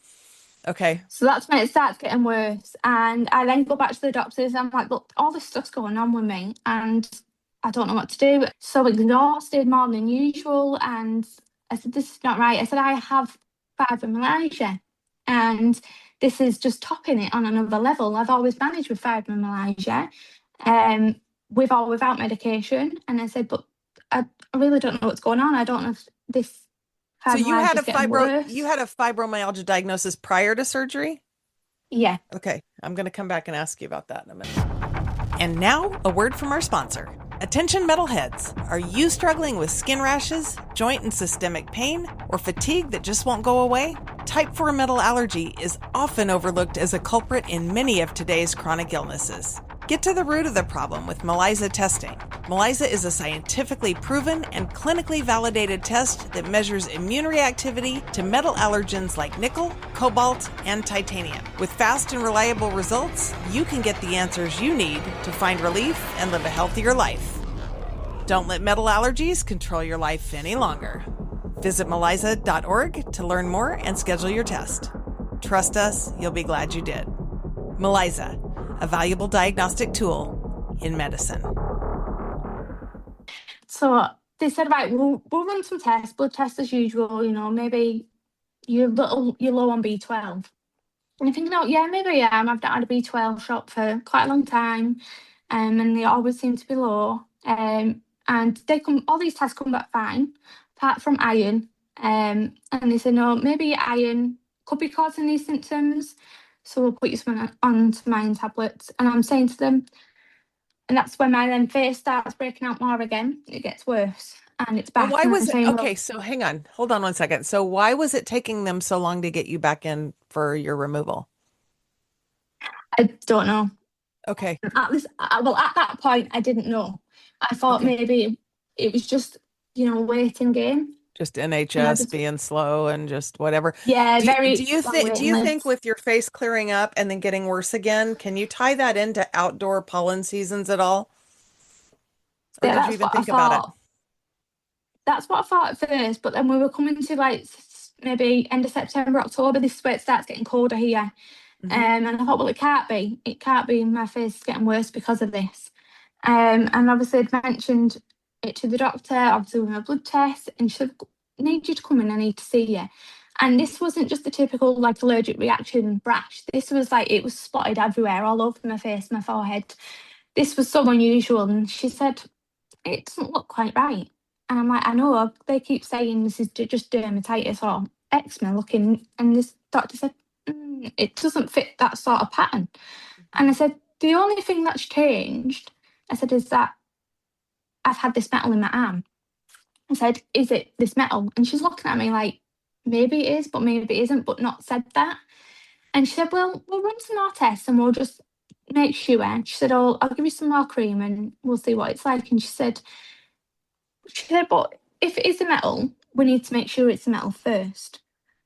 Okay. So that's when it starts getting worse. And I then go back to the doctors. And I'm like, look, all this stuff's going on with me and I don't know what to do. So exhausted more than usual. And I said, this is not right. I said, I have fibromyalgia. And this is just topping it on another level. I've always managed with fibromyalgia, with or without medication. And I said, but I really don't know what's going on. I don't know if this So you had fibromyalgia is getting worse. you had a fibromyalgia diagnosis prior to surgery? Yeah. Okay, I'm going to come back and ask you about that in a minute. And now, a word from our sponsor. Attention metalheads, are you struggling with skin rashes, joint and systemic pain, or fatigue that just won't go away? Type 4 metal allergy is often overlooked as a culprit in many of today's chronic illnesses. Get to the root of the problem with MELISA testing. MELISA is a scientifically proven and clinically validated test that measures immune reactivity to metal allergens like nickel, cobalt, and titanium. With fast and reliable results, you can get the answers you need to find relief and live a healthier life. Don't let metal allergies control your life any longer. Visit melisa.org to learn more and schedule your test. Trust us, you'll be glad you did. MELISA, a valuable diagnostic tool in medicine. So they said, right, we'll run some tests, blood tests as usual, maybe you're low on B12. And I'm thinking, oh, yeah, maybe I am. I've not had a B12 shot for quite a long time, and they always seem to be low. And all these tests come back fine, apart from iron. And they said, no, maybe iron could be causing these symptoms. So we'll put you on some iron tablets. And I'm saying to them, and that's when my then face starts breaking out more again. It gets worse and it's back. Well, why was it? Okay, so hang on. Hold on one second. So why was it taking them so long to get you back in for your removal? I don't know. Okay. At that point, I didn't know. I thought maybe it was just, waiting game. Just NHS being slow and just whatever. Yeah, do you think with your face clearing up and then getting worse again, can you tie that into outdoor pollen seasons at all? Or did you even think about it? That's what I thought at first, but then we were coming to maybe end of September, October. This is where it starts getting colder here. Mm-hmm. And I thought, well, it can't be. It can't be. My face is getting worse because of this. And obviously I'd mentioned it to the doctor, obviously with my blood test, and she said, I need you to come in, I need to see you. And this wasn't just the typical allergic reaction rash. This was it was spotted everywhere, all over my face, my forehead. This was so unusual. And she said, it doesn't look quite right. And I'm like, I know, they keep saying this is just dermatitis or eczema looking. And this doctor said, it doesn't fit that sort of pattern. And I said, the only thing that's changed, I said, is that I've had this metal in my arm. I said, is it this metal? And she's looking at me like, maybe it is, but maybe it isn't, but not said that. And she said, well, we'll run some more tests and we'll just make sure. And she said, I'll give you some more cream and we'll see what it's like. And she said, but if it is a metal, we need to make sure it's a metal first.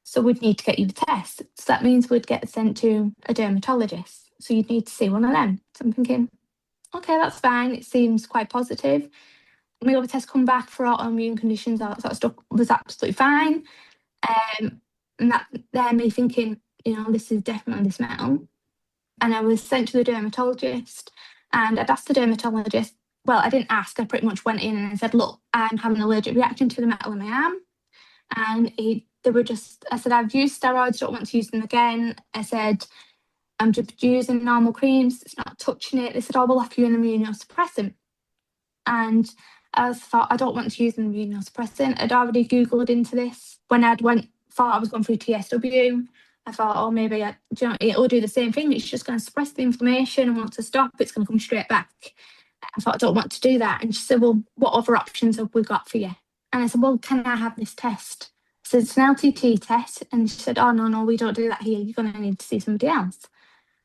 So we'd need to get you the test. So that means we'd get sent to a dermatologist. So you'd need to see one of them. So I'm thinking, okay, that's fine. It seems quite positive. My other tests come back for autoimmune conditions, all that sort of stuff was absolutely fine. And that they're me thinking, this is definitely this metal. And I was sent to the dermatologist and I'd asked the dermatologist, well, I didn't ask, I pretty much went in and I said, look, I'm having an allergic reaction to the metal in my arm. And I said, I've used steroids, don't want to use them again. I said, I'm just using normal creams, it's not touching it. They said, we'll offer you an immunosuppressant. And I thought, I don't want to use an immunosuppressant. I'd already Googled into this. When thought I was going through TSW, I thought, maybe it'll do the same thing. It's just going to suppress the inflammation, and once I stop, it's going to come straight back. I thought, I don't want to do that. And she said, well, what other options have we got for you? And I said, well, can I have this test? I said, it's an LTT test. And she said, oh, no, we don't do that here. You're going to need to see somebody else.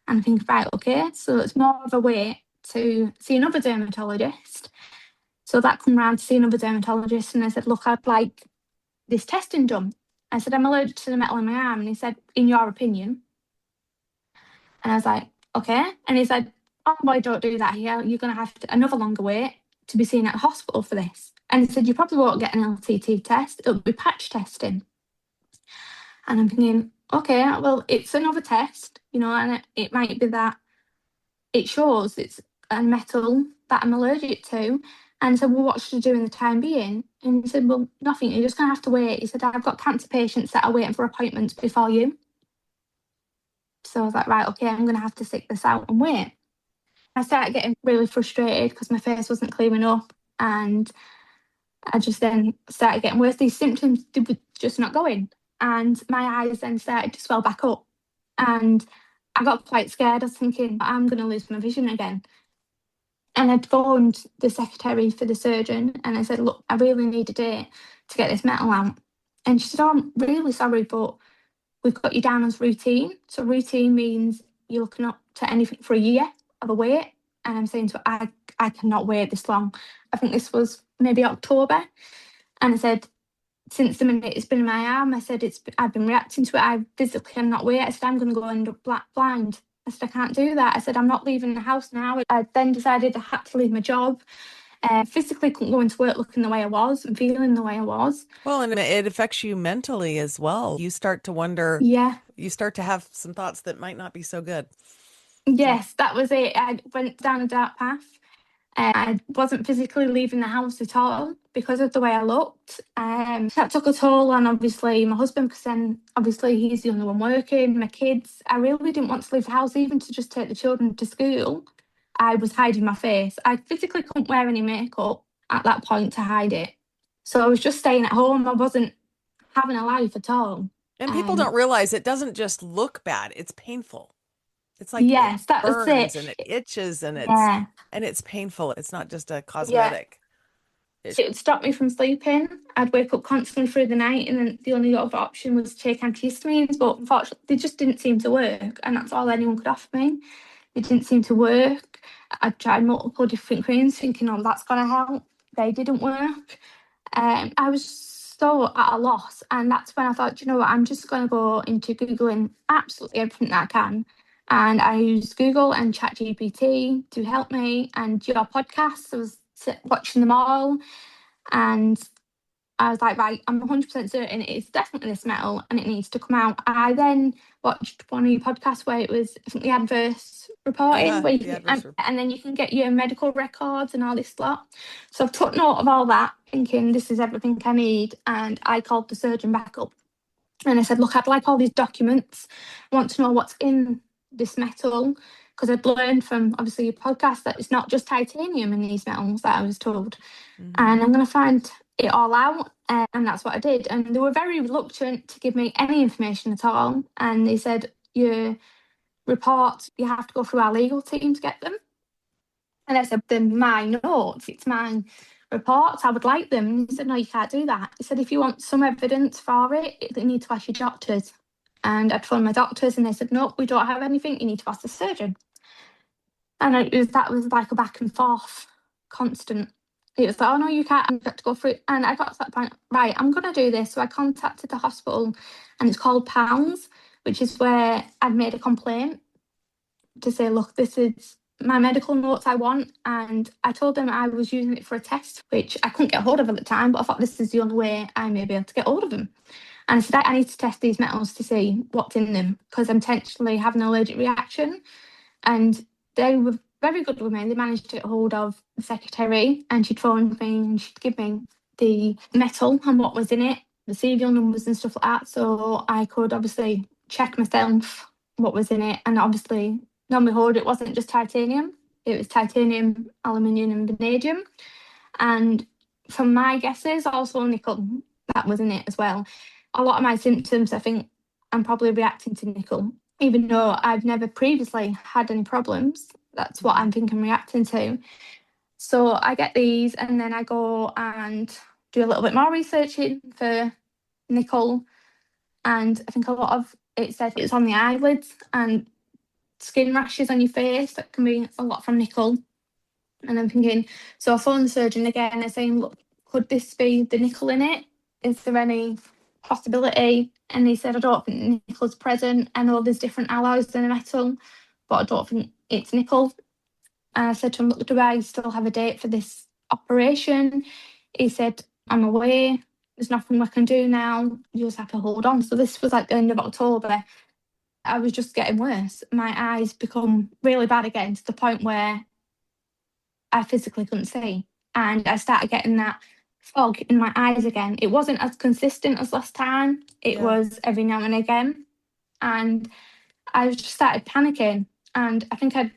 And I think, right, okay. So it's more of a way to see another dermatologist. So that come round to see another dermatologist. And I said, look, I'd like this testing done. I said, I'm allergic to the metal in my arm. And he said, in your opinion. And I was like, okay. And he said, oh, boy, don't do that here. You're going to have another longer wait to be seen at a hospital for this. And he said, you probably won't get an LTT test. It'll be patch testing. And I'm thinking, okay, well, it's another test, and it might be that it shows it's a metal that I'm allergic to. And I said, well, what should I do in the time being? And he said, well, nothing. You're just going to have to wait. He said, I've got cancer patients that are waiting for appointments before you. So I was like, right, okay, I'm going to have to stick this out and wait. I started getting really frustrated because my face wasn't clearing up, and I just then started getting worse. These symptoms were just not going, and my eyes then started to swell back up, and I got quite scared. I was thinking, I'm going to lose my vision again. And I'd phoned the secretary for the surgeon and I said, look, I really need a date to get this metal out. And she said, oh, I'm really sorry, but we've got you down as routine. So routine means you're looking up to anything for a year of a wait. And I'm saying to her, I cannot wait this long. I think this was maybe October. And I said, since the minute it's been in my arm, I said, I've been reacting to it. I physically cannot wait. I said, I'm going to go end up blind. I said, I can't do that. I said, I'm not leaving the house now. I then decided I had to leave my job. Physically couldn't go into work looking the way I was and feeling the way I was. Well, and it affects you mentally as well. You start to wonder, Yeah. You start to have some thoughts that might not be so good. Yes, that was it. I went down a dark path. I wasn't physically leaving the house at all because of the way I looked. That took a toll on obviously my husband, because then obviously he's the only one working, my kids. I really didn't want to leave the house, even to just take the children to school. I was hiding my face. I physically couldn't wear any makeup at that point to hide it. So I was just staying at home. I wasn't having a life at all. And people don't realize it doesn't just look bad, it's painful. It's like yes, that was burns it. and it itches and Yeah. it's painful. It's not just a cosmetic. It would stop me from sleeping. I'd wake up constantly through the night, and then the only other option was to take antihistamines, but unfortunately they just didn't seem to work, and that's all anyone could offer me. It didn't seem to work. I tried multiple different creams thinking, oh, that's going to help. They didn't work. I was so at a loss, and that's when I thought, you know what, I'm just going to go into Googling absolutely everything that I can. And I used Google and ChatGPT to help me, and your podcasts, I was watching them all, and I was like, right, I'm 100% certain it's definitely this metal and it needs to come out. I then watched one of your podcasts where it was, I think, the adverse reporting, where you and then you can get your medical records and all this lot. So I've took note of all that, thinking this is everything I need. And I called the surgeon back up and I said, look, I'd like all these documents. I want to know what's in this metal, because I'd learned from obviously your podcast that it's not just titanium in these metals that I was told. And I'm going to find it all out, and that's what I did. And they were very reluctant to give me any information at all, and they said, your report, you have to go through our legal team to get them. And I said, then my notes, it's my reports, I would like them. And he said, no, you can't do that. He said, if you want some evidence for it, you need to ask your doctors. And I'd phoned my doctors and they said, no, we don't have anything, you need to ask the surgeon. And that was like a back and forth, constant. It was like, oh no, you can't, you have to go through it. And I got to that point, right, I'm going to do this. So I contacted the hospital, and it's called Pounds, which is where I'd made a complaint to say, look, this is my medical notes I want. And I told them I was using it for a test, which I couldn't get hold of at the time, but I thought this is the only way I may be able to get hold of them. And I said, I need to test these metals to see what's in them, because I'm potentially having an allergic reaction. And they were very good with me. They managed to get hold of the secretary, and she'd phone me and she'd give me the metal and what was in it, the serial numbers and stuff like that, so I could obviously check myself what was in it. And obviously, lo and behold, it wasn't just titanium. It was titanium, aluminium and vanadium. And from my guesses, also nickel, that was in it as well. A lot of my symptoms, I think I'm probably reacting to nickel, even though I've never previously had any problems. That's what I'm thinking I'm reacting to. So I get these, and then I go and do a little bit more researching for nickel. And I think a lot of it said it's on the eyelids and skin rashes on your face. That can be a lot from nickel. And I'm thinking, so I phoned the surgeon again and saying, look, could this be the nickel in it? Is there any possibility? And he said, I don't think nickel's present. I know there's different alloys in the metal, but I don't think it's nickel. And I said to him, look, do I still have a date for this operation? He said, I'm away. There's nothing we can do now. You just have to hold on. So this was like the end of October. I was just getting worse. My eyes become really bad again, to the point where I physically couldn't see. And I started getting that fog in my eyes again. It wasn't as consistent as last time. It was every now and again. And I just started panicking, and I think I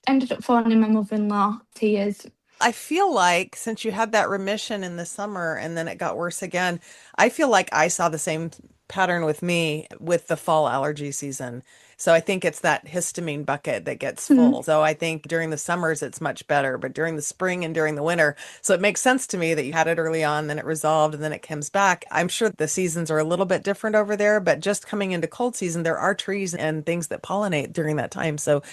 ended up phoning my mother-in-law, tears. I feel like since you had that remission in the summer and then it got worse again, I feel like I saw the same pattern with me with the fall allergy season. So I think it's that histamine bucket that gets full. So I think during the summers it's much better, but during the spring and during the winter. So it makes sense to me that you had it early on, then it resolved, and then it comes back. I'm sure the seasons are a little bit different over there, but just coming into cold season, there are trees and things that pollinate during that time. So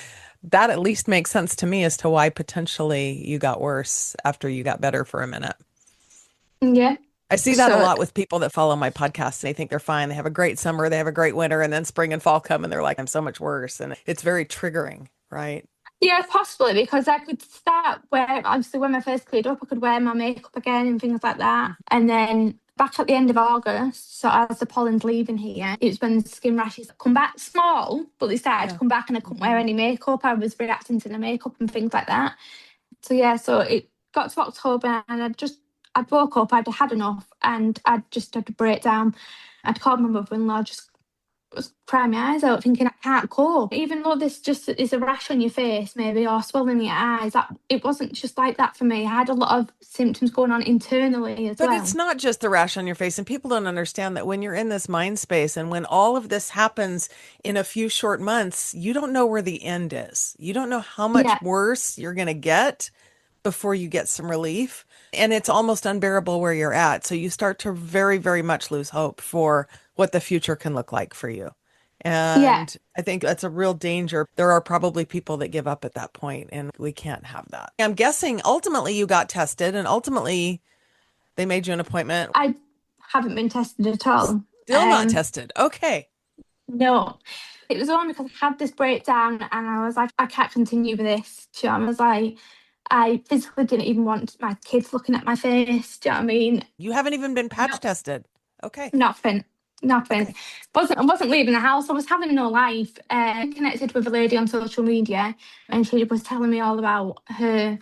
that at least makes sense to me as to why potentially you got worse after you got better for a minute. Yeah. I see that a So lot with people that follow my podcast. They think they're fine. They have a great summer, they have a great winter, and then spring and fall come and they're like, I'm so much worse. And it's very triggering, right? yeah, possibly, because I could start where, obviously, when I first cleared up, I could wear my makeup again and things like that. And then back at the end of August, so as the pollen's leaving here, it was when the skin rashes come back small, but they started to come back and I couldn't wear any makeup. I was reacting to the makeup and things like that. So yeah, so it got to October and I woke up, I'd had enough and I'd just had a breakdown. I'd called my mother-in-law, just was crying my eyes out, thinking I can't cope. Even though this just is a rash on your face, maybe, or swelling in your eyes, it wasn't just like that for me. I had a lot of symptoms going on internally as But well. it's not just the rash on your face. And people don't understand that when you're in this mind space and when all of this happens in a few short months, you don't know where the end is. You don't know how much Yeah, worse you're going to get before you get some relief. And it's almost unbearable where you're at. So you start to very, very much lose hope for what the future can look like for you. yeah. And I think that's a real danger. There are probably people that give up at that point, and we can't have that. I'm guessing ultimately you got tested and ultimately they made you an appointment. I haven't been tested at all. Still not tested. Okay. No. It was only because I had this breakdown and I was like, I can't continue with this. Do you know what I was like, I physically didn't even want my kids looking at my face. Do you know what I mean? You haven't even been patch No, tested. Okay. nothing. Nothing. Okay. I wasn't leaving the house. I was having no life. Connected with a lady on social media, and she was telling me all about her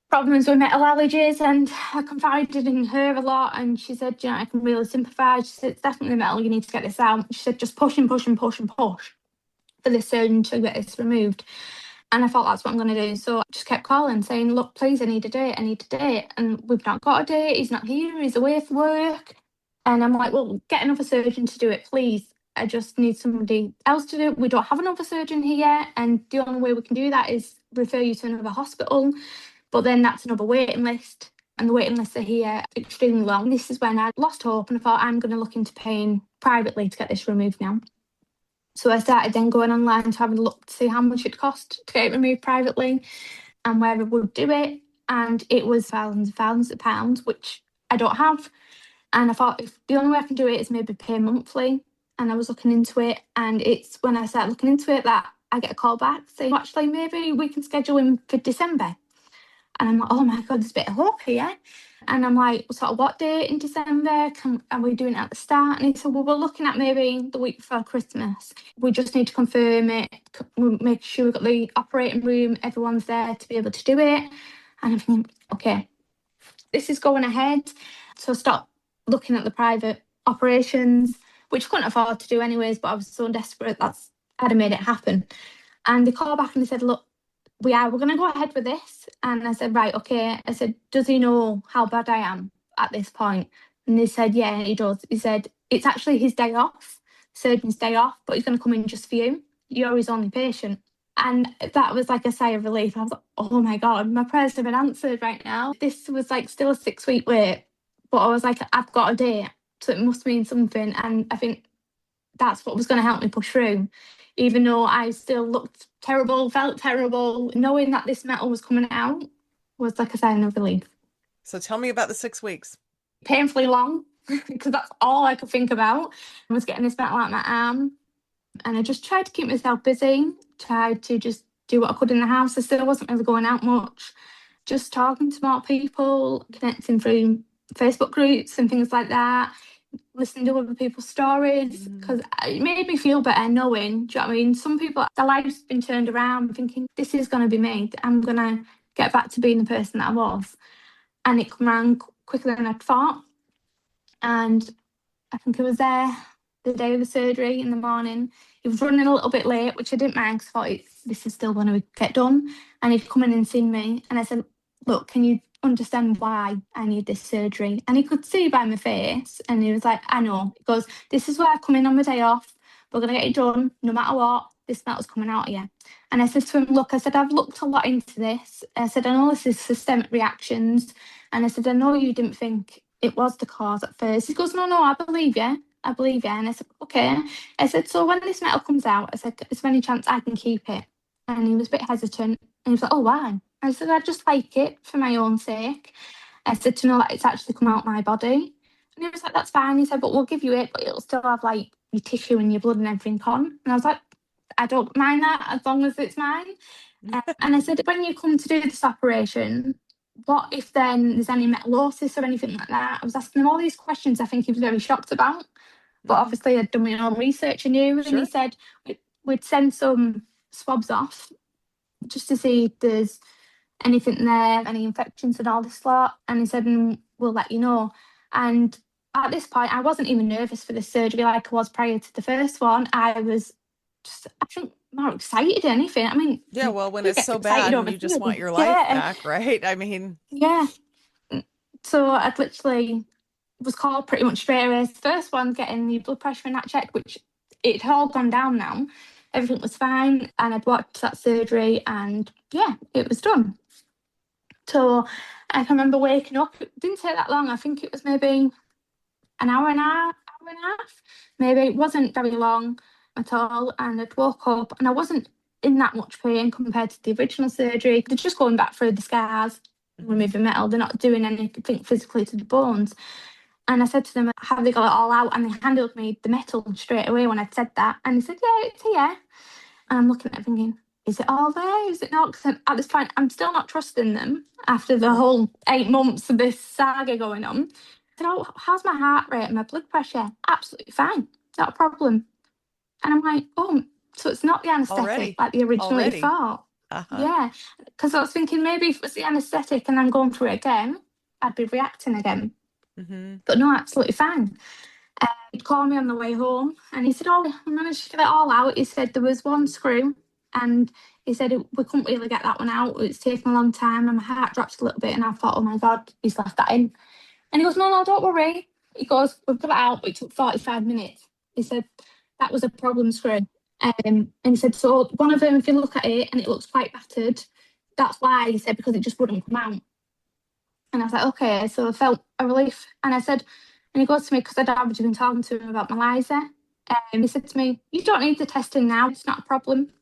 problems with metal allergies, and I confided in her a lot. And she said, "You know, I can really sympathise." She said, "It's definitely metal. You need to get this out." She said, "Just push and push and push and push for the surgeon to get this removed." And I thought that's what I'm going to do. So I just kept calling, saying, "Look, please, I need a date. I need a date." And we've not got a date. He's not here. He's away for work. And I'm like, "Well, get another surgeon to do it, please. I just need somebody else to do it. We don't have another surgeon here. And the only way we can do that is refer you to another hospital. But then that's another waiting list. And the waiting lists are here extremely long." This is when I lost hope and I thought, I'm going to look into paying privately to get this removed now. So I started then going online to have a look to see how much it cost to get it removed privately and where I would do it. And it was thousands and thousands of pounds, which I don't have. And I thought, if the only way I can do it is maybe pay monthly. And I was looking into it. And it's when I started looking into it that I get a call back saying, actually, maybe we can schedule him for December. And I'm like, oh my God, there's a bit of hope here. And I'm like, sort of what date in December? Are we doing it at the start? And he said, well, we're looking at maybe the week before Christmas. We just need to confirm it. We'll make sure we've got the operating room, everyone's there to be able to do it. And I'm thinking, okay, this is going ahead. So I stopped looking at the private operations, which I couldn't afford to do anyways, but I was so desperate I'd have made it happen. And they called back and they said, look, we're going to go ahead with this. And I said, right, okay. I said, does he know how bad I am at this point? And they said, yeah, he does. He said, it's actually his day off, surgeon's day off, but he's going to come in just for you. You're his only patient. And that was like a sigh of relief. I was like, oh my God, my prayers have been answered right now. This was like still a 6-week wait, but I was like, I've got a date, so it must mean something. And I think that's what was going to help me push through. Even though I still looked terrible, felt terrible, knowing that this metal was coming out was like a sign of relief. So tell me about the 6 weeks. Painfully long, because that's all I could think about. I was getting this metal out my arm. And I just tried to keep myself busy, tried to just do what I could in the house. I still wasn't really going out much, just talking to more people, connecting through Facebook groups and things like that, listening to other people's stories, because it made me feel better knowing, do you know what I mean? Some people, their life's been turned around, thinking, this is going to be me. I'm going to get back to being the person that I was. And it came around quicker than I thought. And I think I was there the day of the surgery in the morning. He was running a little bit late, which I didn't mind because I thought this is still going to get done. And he'd come in and seen me. And I said, look, can you understand why I need this surgery? And he could see by my face. And he was like, I know. He goes, this is why I come in on my day off. We're going to get it done no matter what. This metal's coming out of you. And I said to him, look, I said, I've looked a lot into this. I said, I know this is systemic reactions. And I said, I know you didn't think it was the cause at first. He goes, no, I believe you. I believe you. And I said, okay. I said, so when this metal comes out, I said, is there any chance I can keep it? And he was a bit hesitant. And he was like, oh, why? I said, I just like it for my own sake. I said, to know that it's actually come out my body. And he was like, that's fine. He said, but we'll give you it, but it'll still have like your tissue and your blood and everything on. And I was like, I don't mind that as long as it's mine. And I said, when you come to do this operation, what if then there's any metallosis or anything like that? I was asking him all these questions I think he was very shocked about. But obviously I'd done my own research and knew. Sure. And he said, we'd send some swabs off just to see if there's anything there, any infections and all this lot. And he said, we'll let you know. And at this point, I wasn't even nervous for the surgery like I was prior to the first one. I was just, I think, more excited than anything. I mean, yeah, well, when it's so bad and you just want your life back, right? I mean, yeah. So I'd literally was called pretty much straight away. The first one, getting your blood pressure and that checked, which it had all gone down now. Everything was fine. And I'd watched that surgery and yeah, it was done. So I can remember waking up. It didn't take that long. I think it was maybe an hour and a half. Maybe it wasn't very long at all. And I'd woke up and I wasn't in that much pain compared to the original surgery. They're just going back through the scars, removing metal. They're not doing anything physically to the bones. And I said to them, have they got it all out? And they handed me the metal straight away when I'd said that. And they said, yeah, it's here. And I'm looking at it thinking, is it all there? Is it not? Because at this point, I'm still not trusting them after the whole 8 months of this saga going on. I said, oh, how's my heart rate and my blood pressure? Absolutely fine. Not a problem. And I'm like, oh, so it's not the anaesthetic like they originally thought. Yeah. Because I was thinking maybe if it was the anaesthetic and I'm going through it again, I'd be reacting again. But no, absolutely fine. He'd call me on the way home and he said, oh, I managed to get it all out. He said there was one screw and he said we couldn't really get that one out. It's taken a long time and my heart dropped a little bit and I thought, oh my God, he's left that in. And he goes, no, don't worry. He goes, we've got it out, but it took 45 minutes. He said, that was a problem screw. And he said, so one of them, if you look at it and it looks quite battered, that's why, he said, because it just wouldn't come out. And I was like, okay, so I felt a relief. And I said, and he goes to me, because I'd already been talking to him about MELISA. He said to me, you don't need the testing now, it's not a problem.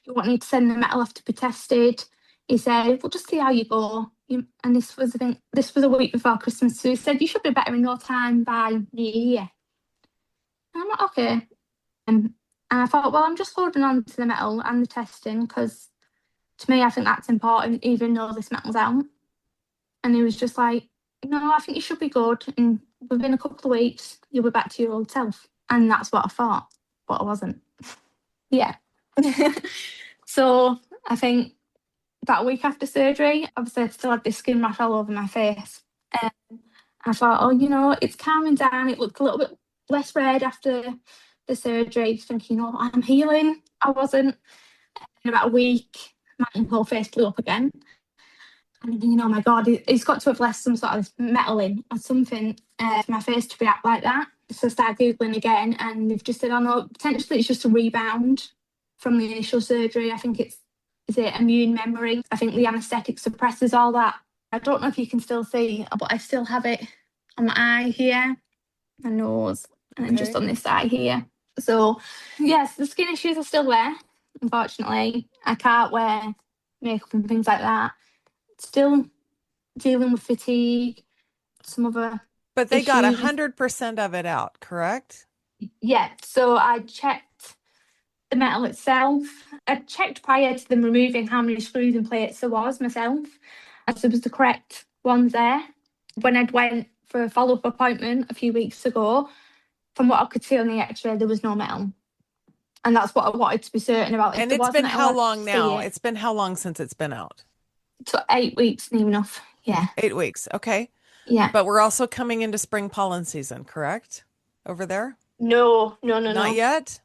You won't need to send the metal off to be tested. He said, we'll just see how you go. And this was, I think, this was a week before Christmas. So he said, you should be better in no time by New Year. And I'm like, okay. And I thought, well, I'm just holding on to the metal and the testing because to me, I think that's important, even though this metal's out. And he was just like, no, I think you should be good. And within a couple of weeks, you'll be back to your old self. And that's what I thought, but I wasn't. Yeah. So I think that week after surgery, obviously I still had this skin rash all over my face. I thought, oh, you know, it's calming down. It looked a little bit less red after the surgery. Thinking, oh, I'm healing. I wasn't. In about a week, my whole face blew up again. And you know, oh my God, it's got to have left some sort of metal in or something for my face to react like that. So I started Googling again and they've just said, oh no, potentially it's just a rebound from the initial surgery. I think is it immune memory? I think the anaesthetic suppresses all that. I don't know if you can still see, but I still have it on my eye here, my nose, and then just on this eye here. So yes, the skin issues are still there, unfortunately. I can't wear makeup and things like that. Still dealing with fatigue, some other But they issues. got 100% of it out, correct? Yeah, so I checked the metal itself. I checked prior to them removing how many screws and plates there was myself, as there was the correct ones there. When I'd went for a follow-up appointment a few weeks ago, from what I could see on the x-ray, there was no metal. And that's what I wanted to be certain about. And it's been how long now? It's been how long since it's been out? So 8 weeks, near enough. Yeah. 8 weeks. Okay. Yeah. But we're also coming into spring pollen season, correct? Over there? No, no, no, Not no. yet?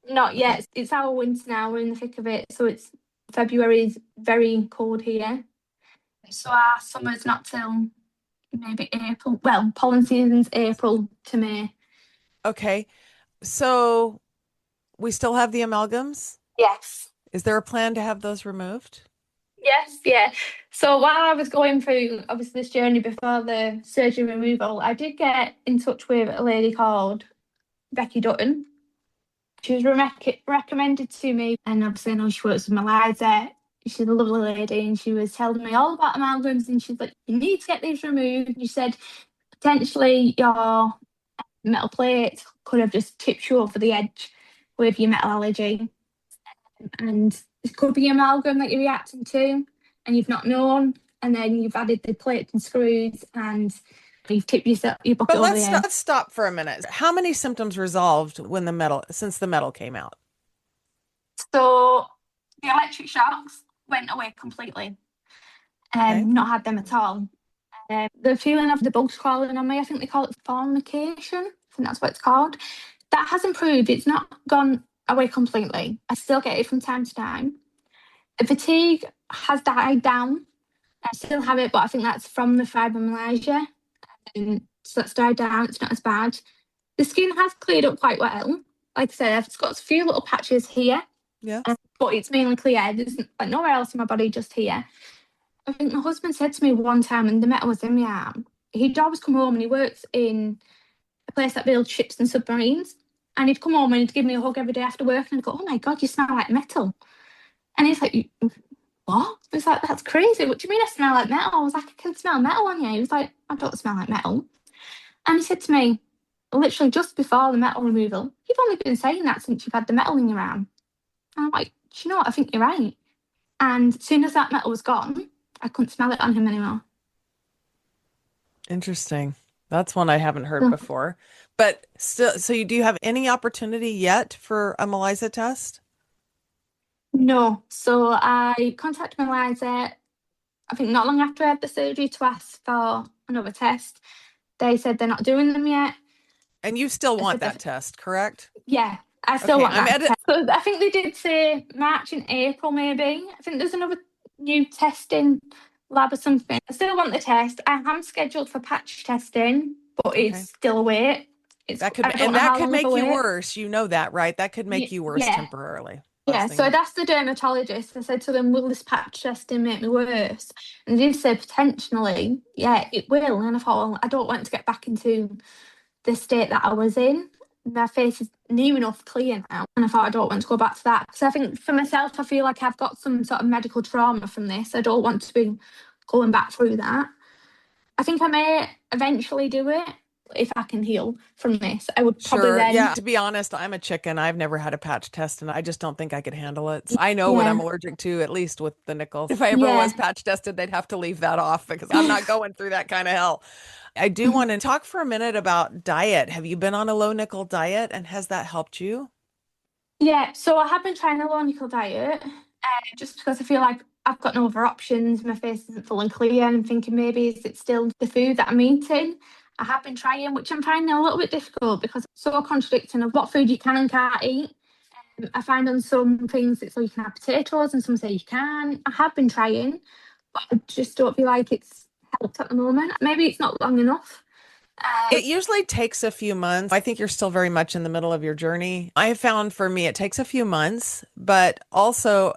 Not Okay. yet. It's our winter now. We're in the thick of it. So it's February is very cold here. So our summer's not till maybe April. Well, pollen season's April to May. Okay. So we still have the amalgams. Yes. Is there a plan to have those removed? Yes, yeah. So while I was going through obviously this journey before the surgery removal, I did get in touch with a lady called Becky Dutton. She was recommended to me, and obviously I know she works with MELISA. She's a lovely lady, and she was telling me all about amalgams, and she's like, "You need to get these removed." She said potentially your metal plate could have just tipped you over the edge with your metal allergy, and it could be amalgam that you're reacting to, and you've not known, and then you've added the plates and screws, and you've tipped your bucket But over the let's edge. stop for a minute. How many symptoms resolved since the metal came out? So the electric shocks went away completely. Okay. Not had them at all. The feeling of the bugs crawling on me, I think they call it fornication. I think that's what it's called. That has improved. It's not gone away completely. I still get it from time to time. The fatigue has died down. I still have it, but I think that's from the fibromyalgia. So that's died down. It's not as bad. The skin has cleared up quite well. Like I said, I've got a few little patches here, Yeah. but it's mainly clear. There's like nowhere else in my body, just here. I think my husband said to me one time, and the metal was in my arm. He'd always come home and he works in a place that builds ships and submarines. And he'd come home and he'd give me a hug every day after work, and I'd go, "Oh my God, you smell like metal." And he's like, "What?" I was like, "That's crazy. What do you mean I smell like metal?" I was like, "I can smell metal on you." He was like, "I don't smell like metal." And he said to me, literally just before the metal removal, "You've only been saying that since you've had the metal in your arm." And I'm like, "Do you know what? I think you're right." And as soon as that metal was gone, I couldn't smell it on him anymore. Interesting. That's one I haven't heard So, before. But still, do you have any opportunity yet for a MELISA test? no. So I contacted my Eliza, I think not long after I had the surgery, to ask for another test. They said they're not doing them yet. And you still I want said, that test, correct? yeah, I still Okay, want that test. So I think they did say March and April, maybe. I think there's another new testing lab or something. I still want the test. I am scheduled for patch testing, but Okay. it's still a wait. I don't know That how could long of a make you wait. worse. You know that, right? That could make you worse Yeah. temporarily. Yeah, Last thing so you I'd asked the dermatologist, I said to them, "Will this patch testing make me worse?" And they said potentially, yeah, it will. And I thought, well, I don't want to get back into the state that I was in. My face is near enough clear now. And I thought I don't want to go back to that. Because I think for myself, I feel like I've got some sort of medical trauma from this. I don't want to be going back through that. I think I may eventually do it if I can heal from this. I would probably Sure. then. Yeah. To be honest, I'm a chicken. I've never had a patch test and I just don't think I could handle it. I know what I'm Yeah. allergic to, at least with the nickel. If I ever was Yeah. patch tested, they'd have to leave that off because I'm not going through that kind of hell. I do want to talk for a minute about diet. Have you been on a low nickel diet and has that helped you? Yeah, so I have been trying a low nickel diet just because I feel like I've got no other options. My face isn't full and clear, and I'm thinking maybe is it still the food that I'm eating? I have been trying, which I'm finding a little bit difficult because it's so contradicting of what food you can and can't eat. I find on some things it's like you can have potatoes, and some say you can. I have been trying, but I just don't feel like it's helped at the moment. Maybe it's not long enough. It usually takes a few months. I think you're still very much in the middle of your journey. I have found for me, it takes a few months, but also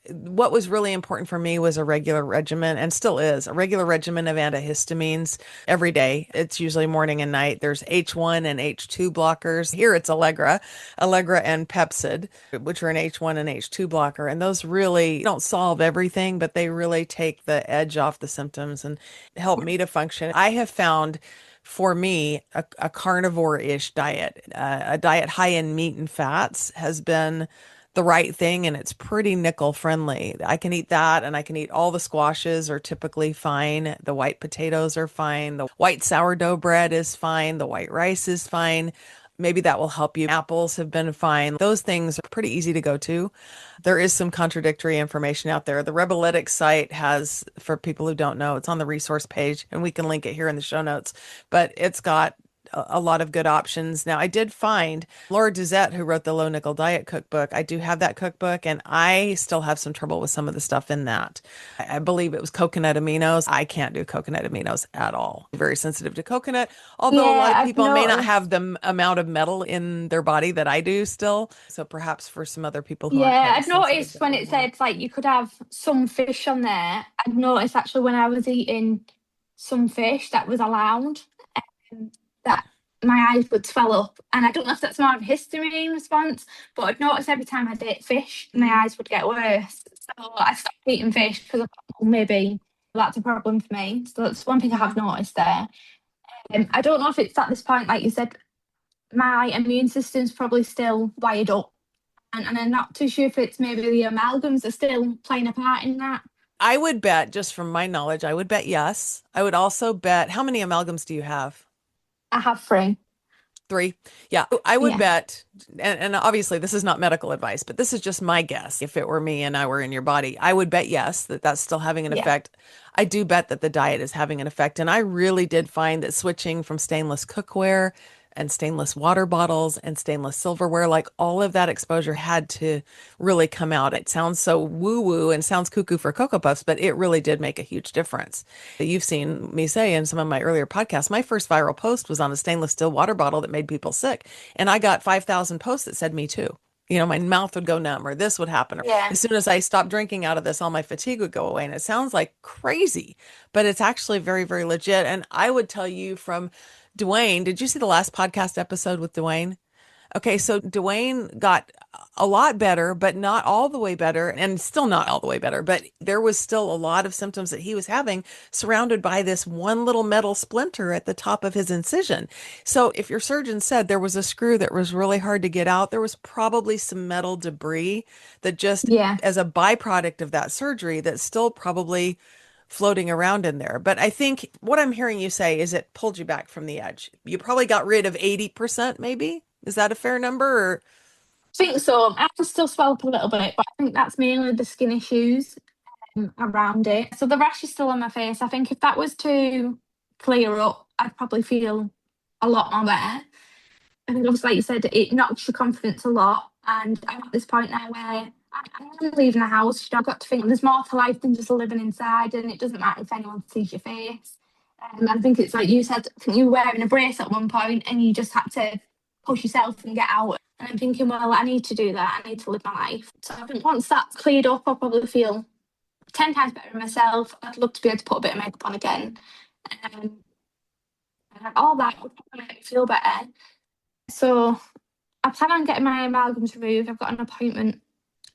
what was really important for me was a regular regimen and still is a regular regimen of antihistamines every day. It's usually morning and night. There's H1 and H2 blockers. Here it's Allegra and Pepsid, which are an H1 and H2 blocker. And those really don't solve everything, but they really take the edge off the symptoms and help me to function. I have found for me, a carnivore-ish diet, a diet high in meat and fats has been the right thing and it's pretty nickel friendly. I can eat that and I can eat all the squashes are typically fine. The white potatoes are fine. The white sourdough bread is fine. The white rice is fine. Maybe that will help you. Apples have been fine. Those things are pretty easy to go to. There is some contradictory information out there. The Rebeletics site has, for people who don't know, it's on the resource page and we can link it here in the show notes, but it's got a lot of good options. Now, I did find Laura Duzette, who wrote the Low Nickel Diet Cookbook. I do have that cookbook, and I still have some trouble with some of the stuff in that. I believe it was coconut aminos. I can't do coconut aminos at all. Very sensitive to coconut, although a lot Yeah, of I've people may not have noticed. the amount of metal in their body that I do still. So perhaps for some other people who aren't Yeah, quite I'd as sensitive, noticed that when would it work. said like you could have some fish on there. I'd noticed actually when I was eating some fish that was allowed, that my eyes would swell up. And I don't know if that's more of a histamine response, but I'd notice every time I ate fish, my eyes would get worse. So I stopped eating fish because I thought, well, maybe that's a problem for me. So that's one thing I have noticed there. I don't know if it's at this point, like you said, my immune system's probably still wired up. And I'm not too sure if it's maybe the amalgams are still playing a part in that. I would bet, just from my knowledge, I would bet yes. I would also bet, how many amalgams do you have? I have three. Three. Yeah, I would Yeah. bet, and obviously this is not medical advice, but this is just my guess. If it were me and I were in your body, I would bet yes, that that's still having an Yeah. effect. I do bet that the diet is having an effect. And I really did find that switching from stainless cookware and stainless water bottles and stainless silverware, like all of that exposure had to really come out. It sounds so woo woo and sounds cuckoo for Cocoa Puffs, but it really did make a huge difference. You've seen me say in some of my earlier podcasts, my first viral post was on a stainless steel water bottle that made people sick. And I got 5,000 posts that said me too. You know, my mouth would go numb or this would happen. Or Yeah. as soon as I stopped drinking out of this, all my fatigue would go away. And it sounds like crazy, but it's actually very, very legit. And I would tell you from Dwayne, did you see the last podcast episode with Dwayne? Okay, so Dwayne got a lot better, but not all the way better, and still not all the way better, but there was still a lot of symptoms that he was having surrounded by this one little metal splinter at the top of his incision. So if your surgeon said there was a screw that was really hard to get out, there was probably some metal debris that just Yeah. as a byproduct of that surgery that's still probably floating around in there. But I think what I'm hearing you say is it pulled you back from the edge. You probably got rid of 80%, maybe. Is that a fair number? Or I think so. I have to still swell up a little bit, but I think that's mainly the skin issues around it. So the rash is still on my face. I think if that was to clear up, I'd probably feel a lot more better. And then obviously, like you said, it knocks your confidence a lot. And I'm at this point now where I'm leaving the house. I've got to think there's more to life than just living inside, and it doesn't matter if anyone sees your face. I think it's like you said, I think you were wearing a brace at one point and you just had to push yourself and get out. And I'm thinking, well, I need to do that. I need to live my life. So I think once that's cleared up, I'll probably feel 10 times better in myself. I'd love to be able to put a bit of makeup on again. Um, and all that would probably make me feel better. So I plan on getting my amalgams removed. I've got an appointment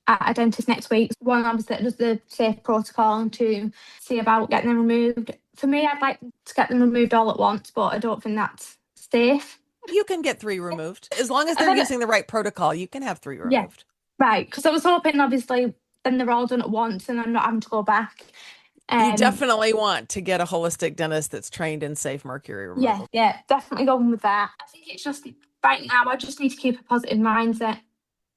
at a dentist next week. One obviously that does the safe protocol to see about getting them removed. For me, I'd like to get them removed all at once, but I don't think that's safe. you can get three removed. As long as And they're then, using the right protocol, you can have three yeah, removed. right. Because I was hoping, obviously, then they're all done at once and I'm not having to go back. You definitely want to get a holistic dentist that's trained in safe mercury removal. Yeah, definitely going with that. I think it's just right now, I just need to keep a positive mindset,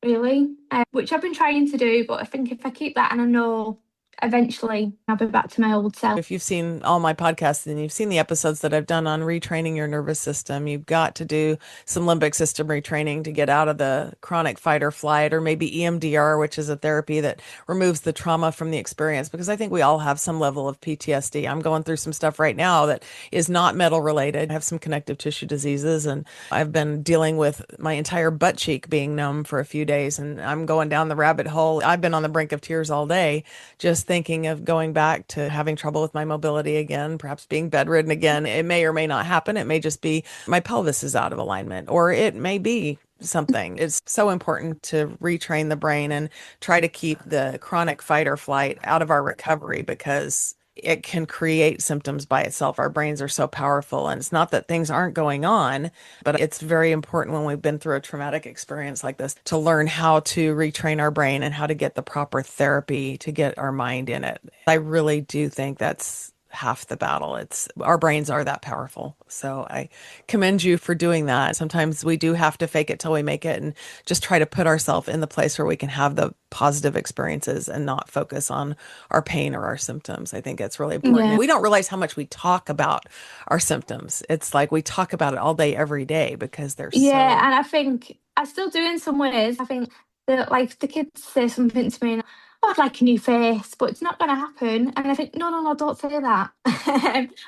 really, which I've been trying to do. But I think if I keep that and I know eventually I'll be back to my old self. If you've seen all my podcasts and you've seen the episodes that I've done on retraining your nervous system, you've got to do some limbic system retraining to get out of the chronic fight or flight, or maybe EMDR, which is a therapy that removes the trauma from the experience, because I think we all have some level of PTSD. I'm going through some stuff right now that is not metal related. I have some connective tissue diseases, and I've been dealing with my entire butt cheek being numb for a few days, and I'm going down the rabbit hole. I've been on the brink of tears all day, just thinking of going back to having trouble with my mobility again, perhaps being bedridden again. It may or may not happen. It may just be my pelvis is out of alignment, or it may be something. It's so important to retrain the brain and try to keep the chronic fight or flight out of our recovery, because it can create symptoms by itself. Our brains are so powerful, and it's not that things aren't going on, but it's very important when we've been through a traumatic experience like this to learn how to retrain our brain and how to get the proper therapy to get our mind in it. I really do think that's half the battle. It's our brains are that powerful. So I commend you for doing that. Sometimes we do have to fake it till we make it and just try to put ourselves in the place where we can have the positive experiences and not focus on our pain or our symptoms. I think it's really important. Yeah. And we don't realize how much we talk about our symptoms. It's like we talk about it all day, every day because they're Yeah, so. and I think I still do in some ways. I think that like the kids say something to me, and oh, I'd like a new face, but it's not going to happen. And I think, no, no, no, don't say that.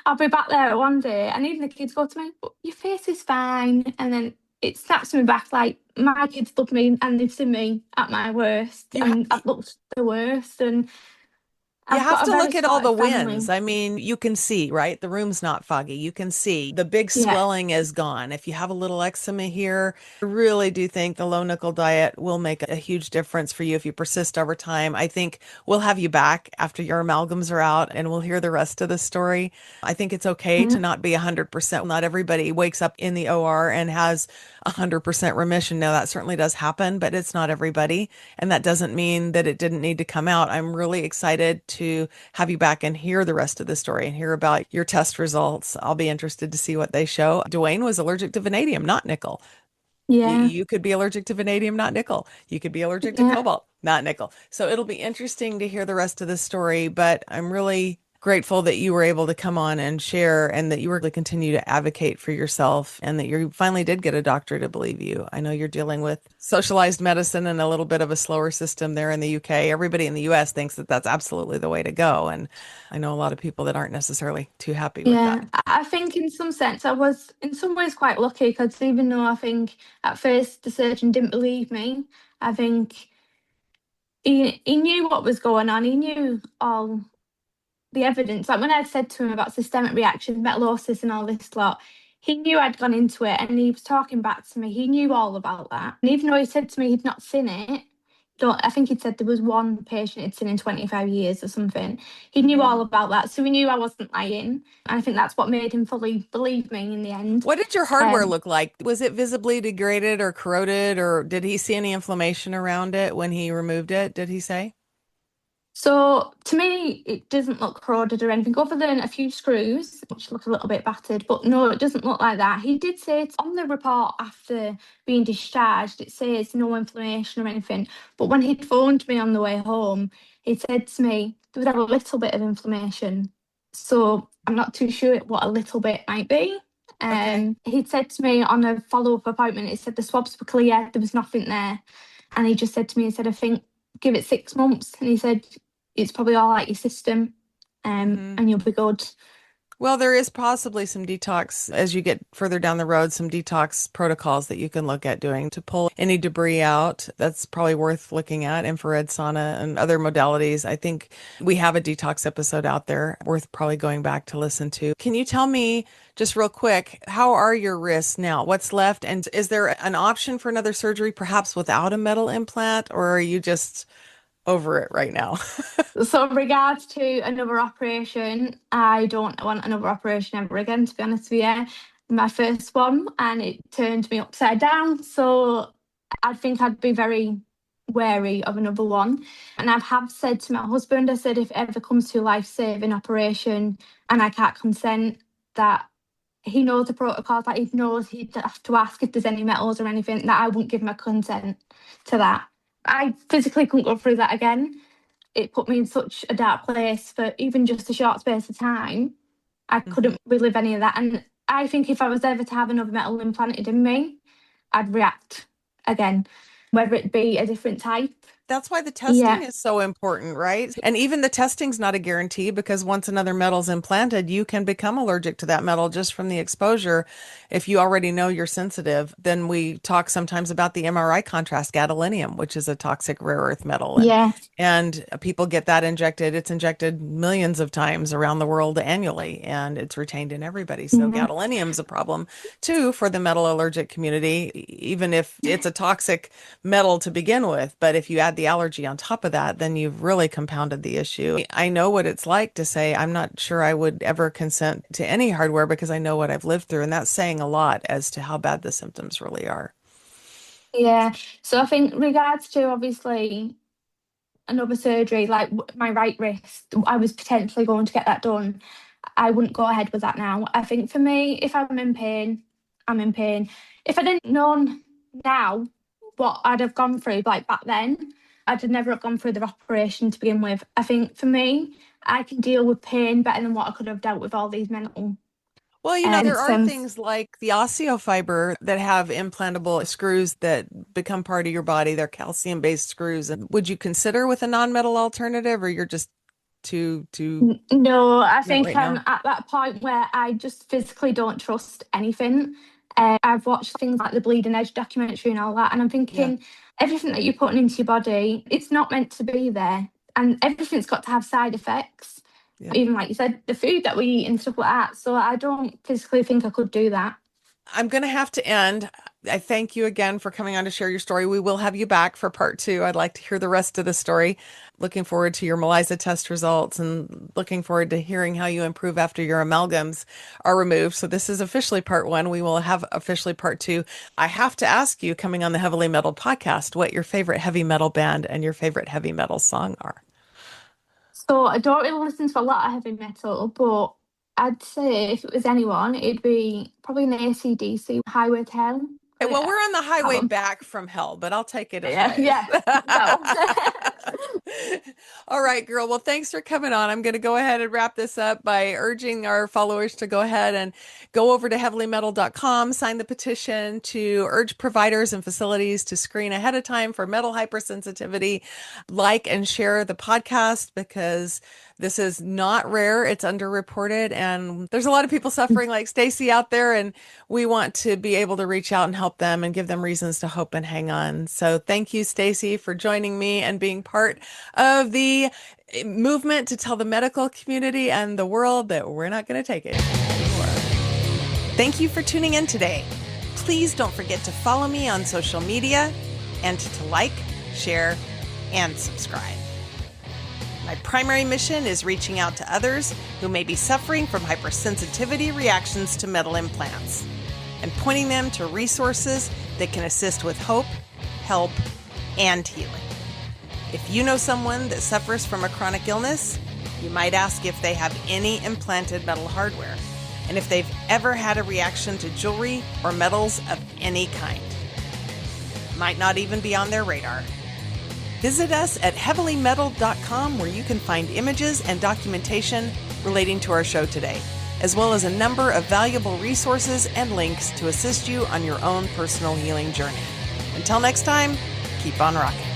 I'll be back there one day, and even the kids go to me, but your face is fine. And then it snaps me back like my kids love me and they've seen me at my worst, You ha- and that looks the worst. And You I've have got a to very look at all the supportive wins. family. I mean, you can see, right? The room's not foggy. You can see the big Yeah. swelling is gone. If you have a little eczema here, I really do think the low nickel diet will make a huge difference for you if you persist over time. I think we'll have you back after your amalgams are out and we'll hear the rest of the story. I think it's okay Yeah. to not be 100%. Not everybody wakes up in the OR and has 100% remission. Now, that certainly does happen, but it's not everybody. And that doesn't mean that it didn't need to come out. I'm really excited to have you back and hear the rest of the story and hear about your test results. I'll be interested to see what they show. Dwayne was allergic to vanadium, not nickel. Yeah. You could be allergic to vanadium, not nickel. You could be allergic to Yeah. cobalt, not nickel. So it'll be interesting to hear the rest of the story, but I'm really grateful that you were able to come on and share and that you were able to continue to advocate for yourself and that you finally did get a doctor to believe you. I know you're dealing with socialized medicine and a little bit of a slower system there in the UK. Everybody in the US thinks that that's absolutely the way to go. And I know a lot of people that aren't necessarily too happy with that. Yeah, I think in some sense I was in some ways quite lucky because even though I think at first the surgeon didn't believe me, I think he knew what was going on. He knew all the evidence. Like when I said to him about systemic reactions, metallosis, and all this lot, he knew I'd gone into it and he was talking back to me. He knew all about that. And even though he said to me he'd not seen it, don't, I think he'd said there was one patient he'd seen in 25 years or something. He knew Mhm. all about that. So he knew I wasn't lying. And I think that's what made him fully believe me in the end. What did your hardware Um, look like? Was it visibly degraded or corroded, or did he see any inflammation around it when he removed it? Did he say? So to me, it doesn't look corroded or anything, other than a few screws, which look a little bit battered. But no, it doesn't look like that. He did say on the report after being discharged, it says no inflammation or anything. But when he'd phoned me on the way home, he said to me there was a little bit of inflammation. So I'm not too sure what a little bit might be. Okay. He'd said to me on a follow-up appointment, it said the swabs were clear, there was nothing there. And he just said to me, he said, I think give it 6 months. And he said, it's probably all out your system, Hmm. and you'll be good. Well, there is possibly some detox as you get further down the road, some detox protocols that you can look at doing to pull any debris out. That's probably worth looking at, infrared sauna and other modalities. I think we have a detox episode out there worth probably going back to listen to. Can you tell me just real quick, how are your wrists now? What's left? And is there an option for another surgery, perhaps without a metal implant, or are you just over it right now? So, in regards to another operation, I don't want another operation ever again, to be honest with you. My first one, and it turned me upside down. So, I think I'd be very wary of another one. And I have said to my husband, I said, if it ever comes to a life saving operation and I can't consent, that he knows the protocol, that he knows he'd have to ask if there's any metals or anything, that I wouldn't give my consent to that. I physically couldn't go through that again. It put me in such a dark place for even just a short space of time. I couldn't relive any of that. And I think if I was ever to have another metal implanted in me, I'd react again, whether it be a different type. That's why the testing Yeah, is so important, right? And even the testing's not a guarantee because once another metal's implanted, you can become allergic to that metal just from the exposure. If you already know you're sensitive, then we talk sometimes about the MRI contrast gadolinium, which is a toxic rare earth metal. yeah. And people get that injected. It's injected millions of times around the world annually, and it's retained in everybody. So Yeah. gadolinium's a problem too for the metal allergic community, even if it's a toxic metal to begin with. But if you add the allergy on top of that, then you've really compounded the issue. I know what it's like to say, I'm not sure I would ever consent to any hardware because I know what I've lived through. And that's saying a lot as to how bad the symptoms really are. Yeah. So I think regards to obviously another surgery, like my right wrist, I was potentially going to get that done. I wouldn't go ahead with that now. I think for me, if I'm in pain, I'm in pain. If I didn't know now what I'd have gone through, like back then, I'd have never have gone through the operation to begin with. I think for me, I can deal with pain better than what I could have dealt with all these mental Well, there are symptoms. things like the osteofiber that have implantable screws that become part of your body. They're calcium-based screws. And would you consider with a non-metal alternative, or you're just too No, I not think right I'm now? at that point where I just physically don't trust anything. I've watched things like the Bleeding Edge documentary and all that, and I'm Yeah. thinking everything that you're putting into your body, it's not meant to be there, and everything's got to have side effects. Yeah. Even like you said, the food that we eat and stuff like that. So I don't physically think I could do that. I'm going to have to end. I thank you again for coming on to share your story. We will have you back for part 2. I'd like to hear the rest of the story. Looking forward to your MELISA test results and looking forward to hearing how you improve after your amalgams are removed. So this is officially part 1. We will have officially part 2. I have to ask you, coming on the Heavily Metal podcast, what your favorite heavy metal band and your favorite heavy metal song are. So I don't really listen to a lot of heavy metal, but I'd say if it was anyone, it'd be probably an AC/DC Highway to Hell. Well, we're on the highway Album. back from hell, but I'll take it as Yeah, ways. yeah. That All right, girl. Well, thanks for coming on. I'm going to go ahead and wrap this up by urging our followers to go ahead and go over to heavilymetal.com, sign the petition to urge providers and facilities to screen ahead of time for metal hypersensitivity, like and share the podcast because this is not rare. It's underreported, and there's a lot of people suffering like Stacey out there, and we want to be able to reach out and help them and give them reasons to hope and hang on. So thank you, Stacey, for joining me and being part of the movement to tell the medical community and the world that we're not going to take it anymore. Thank you for tuning in today. Please don't forget to follow me on social media and to like, share, and subscribe. My primary mission is reaching out to others who may be suffering from hypersensitivity reactions to metal implants and pointing them to resources that can assist with hope, help, and healing. If you know someone that suffers from a chronic illness, you might ask if they have any implanted metal hardware and if they've ever had a reaction to jewelry or metals of any kind. Might not even be on their radar. Visit us at heavilymetal.com where you can find images and documentation relating to our show today, as well as a number of valuable resources and links to assist you on your own personal healing journey. Until next time, keep on rocking.